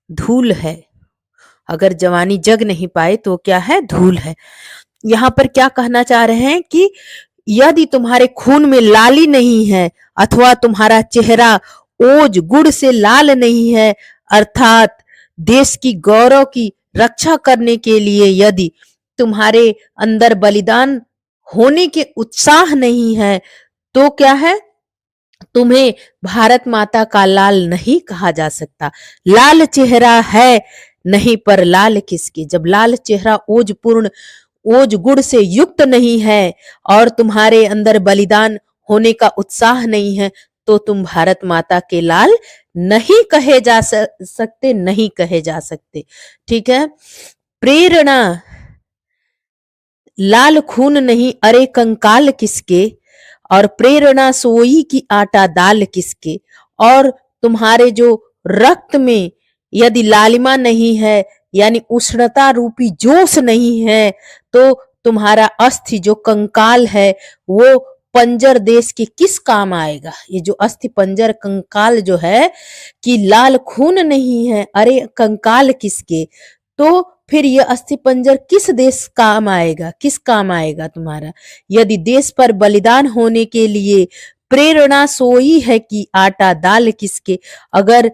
धूल है, अगर जवानी जग नहीं पाए तो क्या है, धूल है। यहाँ पर क्या कहना चाह रहे हैं कि यदि तुम्हारे खून में लाली नहीं है अथवा तुम्हारा चेहरा ओज गुड़ से लाल नहीं है, अर्थात देश की गौरव की रक्षा करने के लिए यदि तुम्हारे अंदर बलिदान होने के उत्साह नहीं है तो क्या है, तुम्हें भारत माता का लाल नहीं कहा जा सकता। लाल चेहरा है नहीं पर लाल किसके, जब लाल चेहरा ओज पूर्ण ओज गुण से युक्त नहीं है और तुम्हारे अंदर बलिदान होने का उत्साह नहीं है तो तुम भारत माता के लाल नहीं कहे जा सकते, नहीं कहे जा सकते। ठीक है। प्रेरणा, लाल खून नहीं अरे कंकाल किसके, और प्रेरणा सोई की आटा दाल किसके। और तुम्हारे जो रक्त में यदि लालिमा नहीं है यानी उष्णता रूपी जोश नहीं है तो तुम्हारा अस्थि जो कंकाल है वो पंजर देश के किस काम आएगा। ये जो अस्थि पंजर कंकाल जो है कि लाल खून नहीं है अरे कंकाल किसके, तो फिर ये अस्थि पंजर किस देश काम आएगा, किस काम आएगा तुम्हारा। यदि देश पर बलिदान होने के लिए प्रेरणा सोई है कि आटा दाल किसके, अगर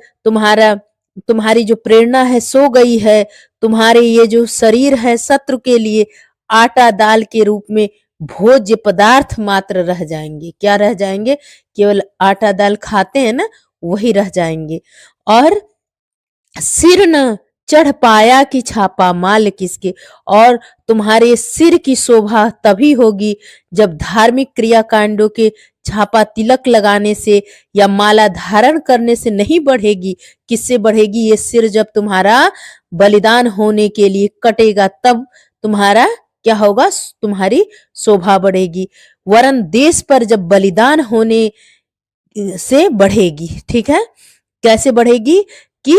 तुम्हारी जो प्रेरणा है सो गई है, तुम्हारे ये जो शरीर है शत्रु के लिए आटा दाल के रूप में भोज्य पदार्थ मात्र रह जाएंगे। क्या रह जाएंगे, केवल आटा दाल खाते हैं ना वही रह जाएंगे। और सिर न चढ़ पाया कि छापा माल किसके, और तुम्हारे सिर की शोभा तभी होगी जब धार्मिक क्रियाकांडों के छापा तिलक लगाने से या माला धारण करने से नहीं बढ़ेगी। किससे बढ़ेगी, ये सिर जब तुम्हारा बलिदान होने के लिए कटेगा तब तुम्हारा क्या होगा, तुम्हारी शोभा बढ़ेगी। वरन देश पर जब बलिदान होने से बढ़ेगी। ठीक है, कैसे बढ़ेगी कि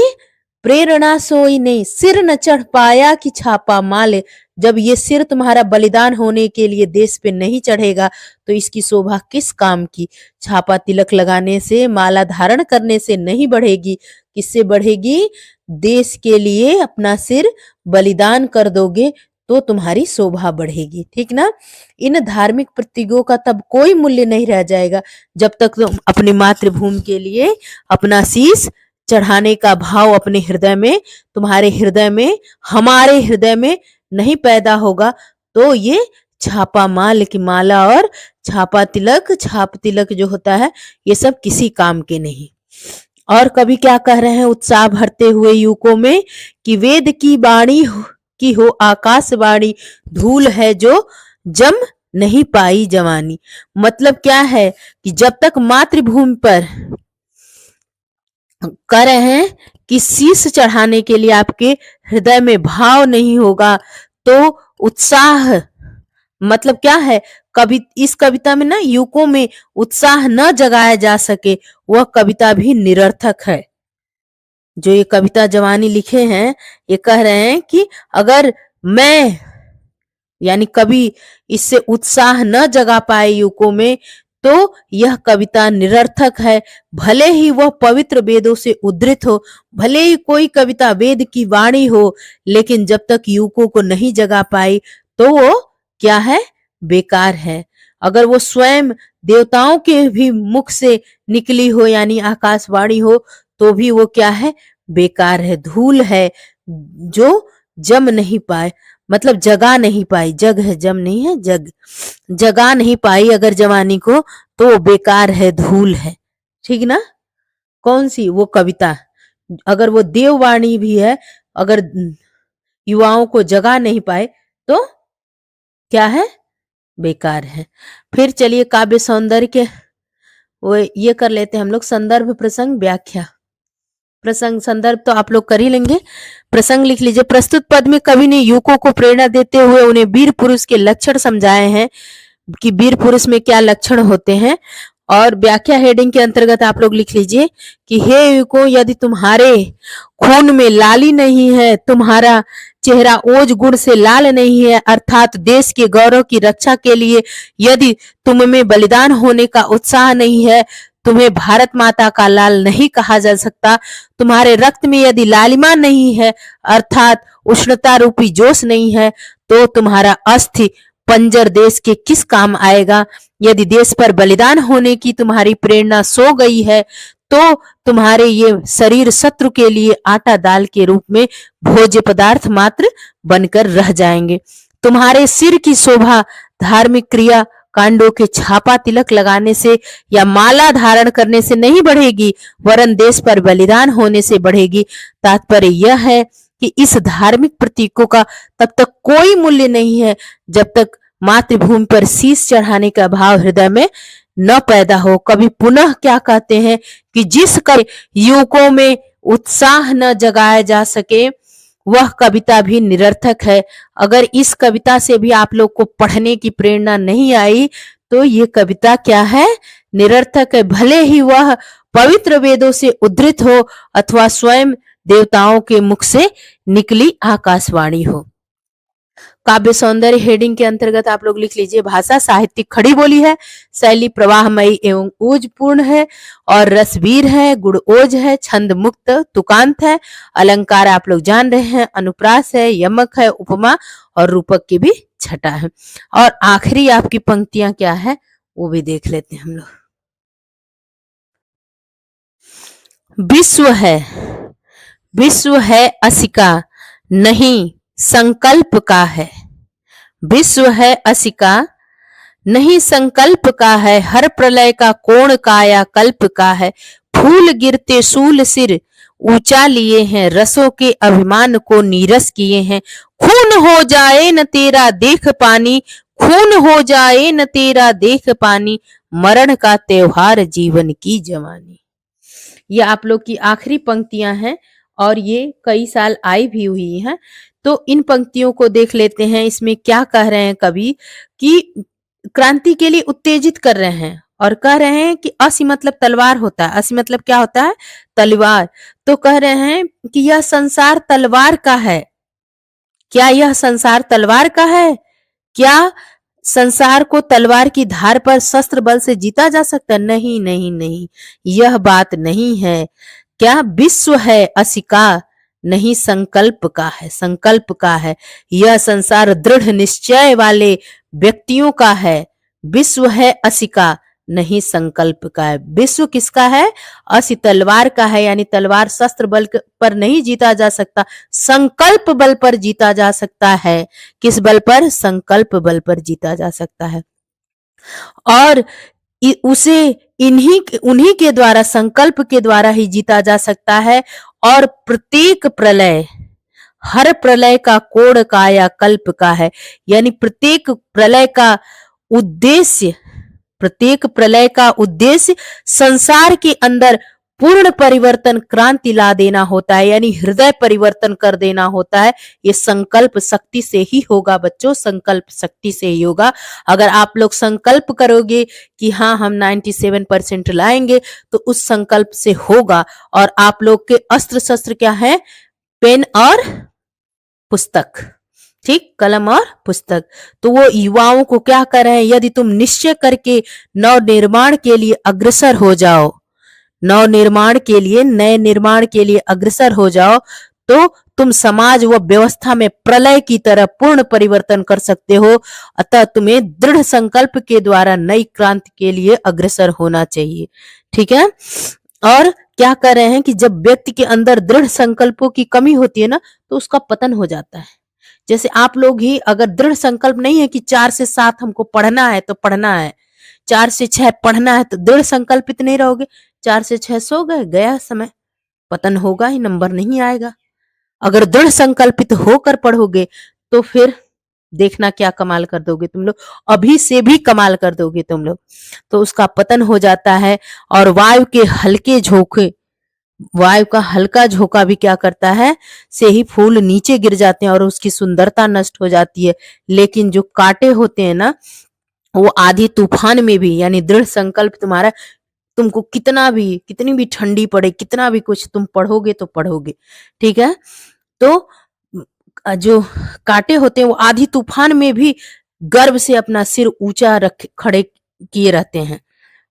प्रेरणा सोई नहीं, सिर न चढ़ पाया कि छापा माल, जब ये सिर तुम्हारा बलिदान होने के लिए देश पे नहीं चढ़ेगा तो इसकी शोभा किस काम की। छापा तिलक लगाने से, माला धारण करने से नहीं बढ़ेगी। किससे बढ़ेगी, देश के लिए अपना सिर बलिदान कर दोगे तो तुम्हारी शोभा बढ़ेगी। ठीक ना। इन धार्मिक प्रतीकों का तब कोई मूल्य नहीं रह जाएगा जब तक तुम अपनी मातृभूमि के लिए अपना शीश चढ़ाने का भाव अपने हृदय में, तुम्हारे हृदय में, हमारे हृदय में नहीं पैदा होगा तो ये छापा माल की माला और छापा तिलक, छाप तिलक जो होता है ये सब किसी काम के नहीं। और कभी क्या कह रहे हैं उत्साह भरते हुए युवकों में कि वेद की वाणी की हो आकाशवाणी, धूल है जो जम नहीं पाई जवानी। मतलब क्या है कि जब तक मातृभूमि पर कह रहे हैं कि शीश चढ़ाने के लिए आपके हृदय में भाव नहीं होगा तो उत्साह, मतलब क्या है, कभी इस कविता में ना युवकों में उत्साह न जगाया जा सके वह कविता भी निरर्थक है। जो ये कविता जवानी लिखे हैं ये कह रहे हैं कि अगर मैं यानी कभी इससे उत्साह न जगा पाए युवकों में तो यह कविता निरर्थक है। भले ही वह पवित्र वेदों से उद्धृत हो, भले ही कोई कविता वेद की वाणी हो, लेकिन जब तक युवकों को नहीं जगा पाई तो वो क्या है, बेकार है। अगर वो स्वयं देवताओं के भी मुख से निकली हो यानी आकाशवाणी हो तो भी वो क्या है, बेकार है, धूल है, जो जम नहीं पाए, मतलब जगा नहीं पाई, जग है जम नहीं है, जग जगा नहीं पाई अगर जवानी को तो वो बेकार है, धूल है। ठीक ना? कौन सी वो कविता, अगर वो देववाणी भी है, अगर युवाओं को जगा नहीं पाए तो क्या है, बेकार है। फिर चलिए काव्य सौंदर्य के वो ये कर लेते हैं हम लोग, संदर्भ प्रसंग व्याख्या। प्रसंग संदर्भ तो आप लोग कर ही लेंगे, प्रसंग लिख लीजिए। प्रस्तुत पद में कवि ने युवकों को प्रेरणा देते हुए उन्हें वीर पुरुष के लक्षण समझाए हैं कि वीर पुरुष में क्या लक्षण होते हैं। और व्याख्या हेडिंग के अंतर्गत आप लोग लिख लीजिए कि हे युवकों, यदि तुम्हारे खून में लाली नहीं है, तुम्हारा चेहरा ओज गुण से लाल नहीं है, अर्थात देश के गौरव की रक्षा के लिए यदि तुम में बलिदान होने का उत्साह नहीं है, तुम्हें भारत माता का लाल नहीं कहा जा सकता। तुम्हारे रक्त में यदि लालिमा नहीं है, अर्थात उष्णता रूपी जोश नहीं है, तो तुम्हारा अस्थि पंजर देश के किस काम आएगा। यदि देश पर बलिदान होने की तुम्हारी प्रेरणा सो गई है, तो तुम्हारे ये शरीर शत्रु के लिए आटा दाल के रूप में भोज्य पदार्थ मात्र बनकर रह जाएंगे। तुम्हारे सिर की शोभा धार्मिक क्रिया कांडों के छापा तिलक लगाने से या माला धारण करने से नहीं बढ़ेगी, वरन देश पर बलिदान होने से बढ़ेगी। तात्पर्य यह है कि इस धार्मिक प्रतीकों का तब तक कोई मूल्य नहीं है जब तक मातृभूमि पर शीश चढ़ाने का भाव हृदय में न पैदा हो। कभी पुनः क्या कहते हैं कि जिस युवकों में उत्साह न जगाया जा सके वह कविता भी निरर्थक है। अगर इस कविता से भी आप लोग को पढ़ने की प्रेरणा नहीं आई तो ये कविता क्या है, निरर्थक है। भले ही वह पवित्र वेदों से उद्धृत हो अथवा स्वयं देवताओं के मुख से निकली आकाशवाणी हो। काव्य सौंदर्य हेडिंग के अंतर्गत आप लोग लिख लीजिए, भाषा साहित्यिक खड़ी बोली है, शैली प्रवाहमयी एवं ओज पूर्ण है और रसवीर है, गुण ओज है, छंद मुक्त तुकांत है, अलंकार आप लोग जान रहे हैं, अनुप्रास है, यमक है, उपमा और रूपक की भी छटा है। और आखिरी आपकी पंक्तियां क्या है वो भी देख लेते हैं हम लोग। विश्व है असिका नहीं संकल्प का है। विश्व है असिका नहीं संकल्प का है, हर प्रलय का कोण काया कल्प का है। फूल गिरते शूल सिर ऊंचा लिए हैं, रसों के अभिमान को नीरस किए हैं। खून हो जाए न तेरा देख पानी, खून हो जाए न तेरा देख पानी, मरण का त्योहार जीवन की जवानी। ये आप लोग की आखिरी पंक्तियां हैं और ये कई साल आई भी हुई हैं। तो इन पंक्तियों को देख लेते हैं। इसमें क्या कह रहे हैं कवि कि क्रांति के लिए उत्तेजित कर रहे हैं और कह रहे हैं कि असी मतलब तलवार होता है। असी मतलब क्या होता है, तलवार। तो कह रहे हैं कि यह संसार तलवार का है। क्या यह संसार तलवार का है? क्या संसार को तलवार की धार पर शस्त्र बल से जीता जा सकता है? नहीं नहीं नहीं, यह बात नहीं है। क्या विश्व है असिका नहीं संकल्प का है, संकल्प का है। यह संसार दृढ़ निश्चय वाले व्यक्तियों का है। विश्व है असिका नहीं संकल्प का है। विश्व किसका है? असी तलवार का है, यानी तलवार शस्त्र बल पर नहीं जीता जा सकता, संकल्प बल पर जीता जा सकता है। किस बल पर? संकल्प बल पर जीता जा सकता है। और उसे उन्हीं के द्वारा, संकल्प के द्वारा ही जीता जा सकता है। और प्रत्येक प्रलय, हर प्रलय का कोण काया कल्प का है, यानी प्रत्येक प्रलय का उद्देश्य, प्रत्येक प्रलय का उद्देश्य संसार के अंदर पूर्ण परिवर्तन, क्रांति ला देना होता है, यानी हृदय परिवर्तन कर देना होता है। ये संकल्प शक्ति से ही होगा बच्चों, संकल्प शक्ति से ही होगा। अगर आप लोग संकल्प करोगे कि हाँ हम 97% लाएंगे तो उस संकल्प से होगा। और आप लोग के अस्त्र शस्त्र क्या है? पेन और पुस्तक। ठीक, कलम और पुस्तक। तो वो युवाओं को क्या कर रहे हैं, यदि तुम निश्चय करके नव निर्माण के लिए अग्रसर हो जाओ, नव निर्माण के लिए, नए निर्माण के लिए अग्रसर हो जाओ, तो तुम समाज व व्यवस्था में प्रलय की तरह पूर्ण परिवर्तन कर सकते हो। अतः तुम्हें दृढ़ संकल्प के द्वारा नई क्रांति के लिए अग्रसर होना चाहिए। ठीक है। और क्या कर रहे हैं कि जब व्यक्ति के अंदर दृढ़ संकल्पों की कमी होती है ना, तो उसका पतन हो जाता है। जैसे आप लोग ही अगर दृढ़ संकल्प नहीं है कि 4 से 7 हमको पढ़ना है तो पढ़ना है, 4 से 6 पढ़ना है, तो दृढ़ संकल्पित नहीं रहोगे, 4 से 6 सो गए, गया समय, पतन होगा ही, नंबर नहीं आएगा। अगर दृढ़ संकल्पित होकर पढ़ोगे तो फिर देखना क्या कमाल कर दोगे तुम लोग, अभी से भी कमाल कर दोगे तुम लोग। तो उसका पतन हो जाता है। और वायु के हल्के झोंके, वायु का हल्का झोंका भी क्या करता है, से ही फूल नीचे गिर जाते हैं और उसकी सुंदरता नष्ट हो जाती है। लेकिन जो कांटे होते हैं ना, वो आधी तूफान में भी, यानी दृढ़ संकल्प तुम्हारा, तुमको कितनी भी ठंडी पड़े, कितना भी कुछ, तुम पढ़ोगे तो पढ़ोगे। ठीक है। तो जो कांटे होते हैं वो आधी तूफान में भी गर्व से अपना सिर ऊंचा रख खड़े किए रहते हैं।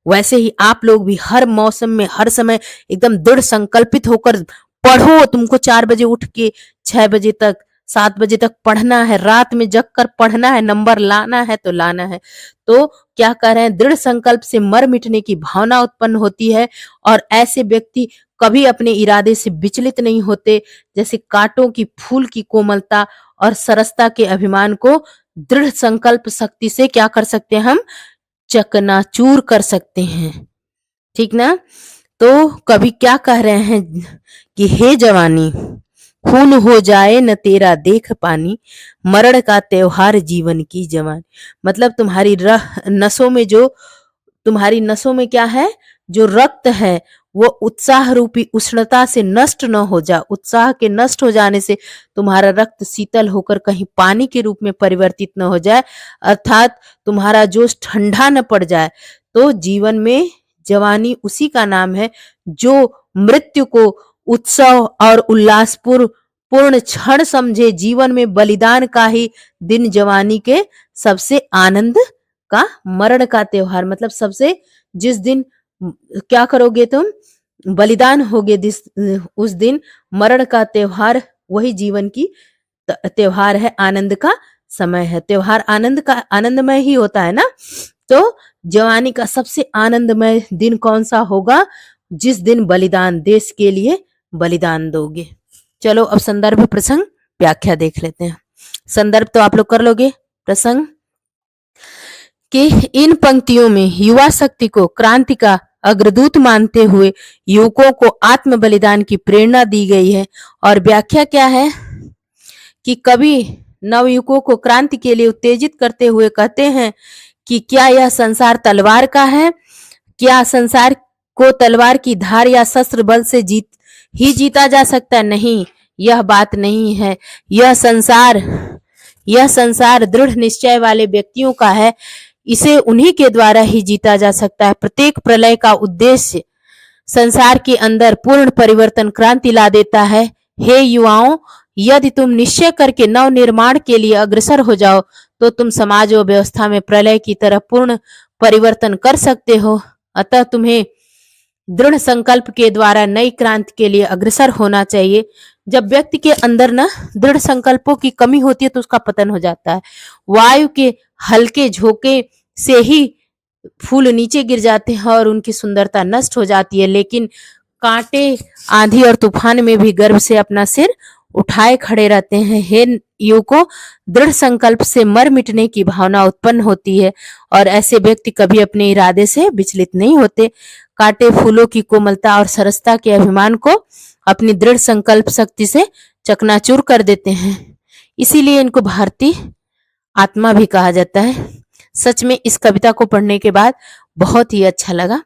वैसे ही आप लोग भी हर मौसम में, हर समय एकदम दृढ़ संकल्पित होकर पढ़ो। तुमको 4 बजे उठ के 6 बजे तक, 7 बजे तक पढ़ना है, रात में जग कर पढ़ना है, नंबर लाना है तो लाना है। तो क्या कर रहे हैं, दृढ़ संकल्प से मर मिटने की भावना उत्पन्न होती है और ऐसे व्यक्ति कभी अपने इरादे से विचलित नहीं होते। जैसे कांटों की फूल की कोमलता और सरसता के अभिमान को दृढ़ संकल्प शक्ति से क्या कर सकते हैं, हम चकनाचूर कर सकते हैं। ठीक ना। तो कभी क्या कह रहे हैं कि हे जवानी, खून हो जाए न तेरा देख पानी, मरण का त्योहार जीवन की जवानी। मतलब तुम्हारी नसों में जो, तुम्हारी नसों में क्या है, जो रक्त है वो उत्साह रूपी उष्णता से नष्ट न हो जा, उत्साह के नष्ट हो जाने से तुम्हारा रक्त शीतल होकर कहीं पानी के रूप में परिवर्तित न हो जाए, अर्थात तुम्हारा जोश ठंडा न पड़ जाए। तो जीवन में जवानी उसी का नाम है जो मृत्यु को उत्सव और उल्लासपूर्ण पूर्ण क्षण समझे। जीवन में बलिदान का ही दिन जवानी के सबसे आनंद का, मरण का त्योहार मतलब सबसे, जिस दिन क्या करोगे तुम, बलिदान होगे, उस दिन मरण का त्योहार, वही जीवन की त्योहार है, आनंद का समय है। त्योहार आनंद का, आनंदमय ही होता है ना। तो जवानी का सबसे आनंदमय दिन कौन सा होगा, जिस दिन बलिदान, देश के लिए बलिदान दोगे। चलो अब संदर्भ प्रसंग व्याख्या देख लेते हैं। संदर्भ तो आप लोग कर लोगे। प्रसंग कि इन पंक्तियों में युवा शक्ति को क्रांति का अग्रदूत मानते हुए युवकों को आत्म बलिदान की प्रेरणा दी गई है। और व्याख्या क्या है कि कवि नवयुवकों को क्रांति के लिए उत्तेजित करते हुए कहते हैं कि क्या यह संसार तलवार का है, क्या संसार को तलवार की धार या शस्त्र बल से जीता जा सकता? नहीं, यह बात नहीं है। यह संसार दृढ़ निश्चय वाले व्यक्तियों का है, इसे उन्हीं के द्वारा ही जीता जा सकता है। प्रत्येक प्रलय का उद्देश्य संसार के अंदर पूर्ण परिवर्तन, क्रांति ला देता है। हे युवाओं, यदि तुम निश्चय करके नव निर्माण के लिए अग्रसर हो जाओ तो तुम समाज और व्यवस्था में प्रलय की तरह पूर्ण परिवर्तन कर सकते हो। अतः तुम्हें दृढ़ संकल्प के द्वारा नई क्रांति के लिए अग्रसर होना चाहिए। जब व्यक्ति के अंदर ना दृढ़ संकल्पों की कमी होती है तो उसका पतन हो जाता है। वायु के हल्के झोंके से ही फूल नीचे गिर जाते हैं और उनकी सुंदरता नष्ट हो जाती है। लेकिन कांटे आंधी और तूफान में भी गर्व से अपना सिर उठाए खड़े रहते हैं। हे युवकों, दृढ़ संकल्प से मर मिटने की भावना उत्पन्न होती है और ऐसे व्यक्ति कभी अपने इरादे से विचलित नहीं होते। कांटे फूलों की कोमलता और सरसता के अभिमान को अपनी दृढ़ संकल्प शक्ति से चकनाचूर कर देते हैं। इसीलिए इनको भारतीय आत्मा भी कहा जाता है। सच में इस कविता को पढ़ने के बाद बहुत ही अच्छा लगा।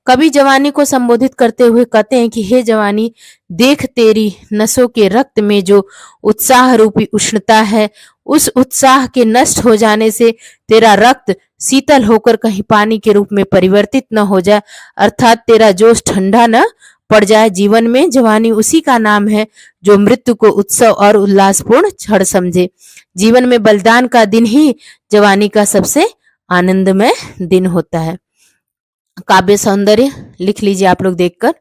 कवि जवानी को संबोधित करते हुए कहते हैं कि हे जवानी, देख तेरी नसों के रक्त में जो उत्साह रूपी उष्णता है, उस उत्साह के नष्ट हो जाने से तेरा रक्त शीतल होकर कहीं पानी के रूप में परिवर्तित न हो जाए, अर्थात तेरा जोश ठंडा न पड़ जाए। जीवन में जवानी उसी का नाम है जो मृत्यु को उत्सव और उल्लासपूर्ण क्षण समझे। जीवन में बलिदान का दिन ही जवानी का सबसे आनंदमय दिन होता है। काव्य सौंदर्य लिख लीजिए आप लोग देखकर।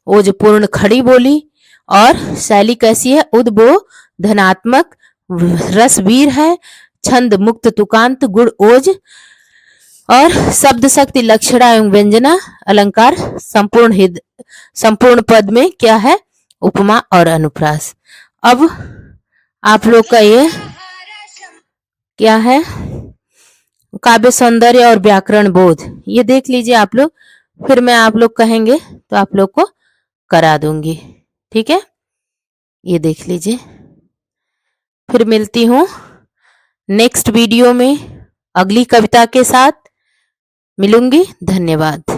ओज पूर्ण खड़ी बोली और शैली कैसी है? उद्बो धनात्मक, रसवीर है, छंद मुक्त तुकांत, गुण ओज और शब्द शक्ति लक्षणा एवं व्यंजना अलंकार संपूर्ण पद में क्या है? उपमा और अनुप्रास। अब आप लोग का ये क्या है? काव्य सौंदर्य और व्याकरण बोध, ये देख लीजिए आप लोग, फिर मैं आप लोग कहेंगे तो आप लोग को करा दूंगी, ठीक है? ये देख लीजिए। फिर मिलती हूँ नेक्स्ट वीडियो में अगली कविता के साथ मिलूंगी। धन्यवाद।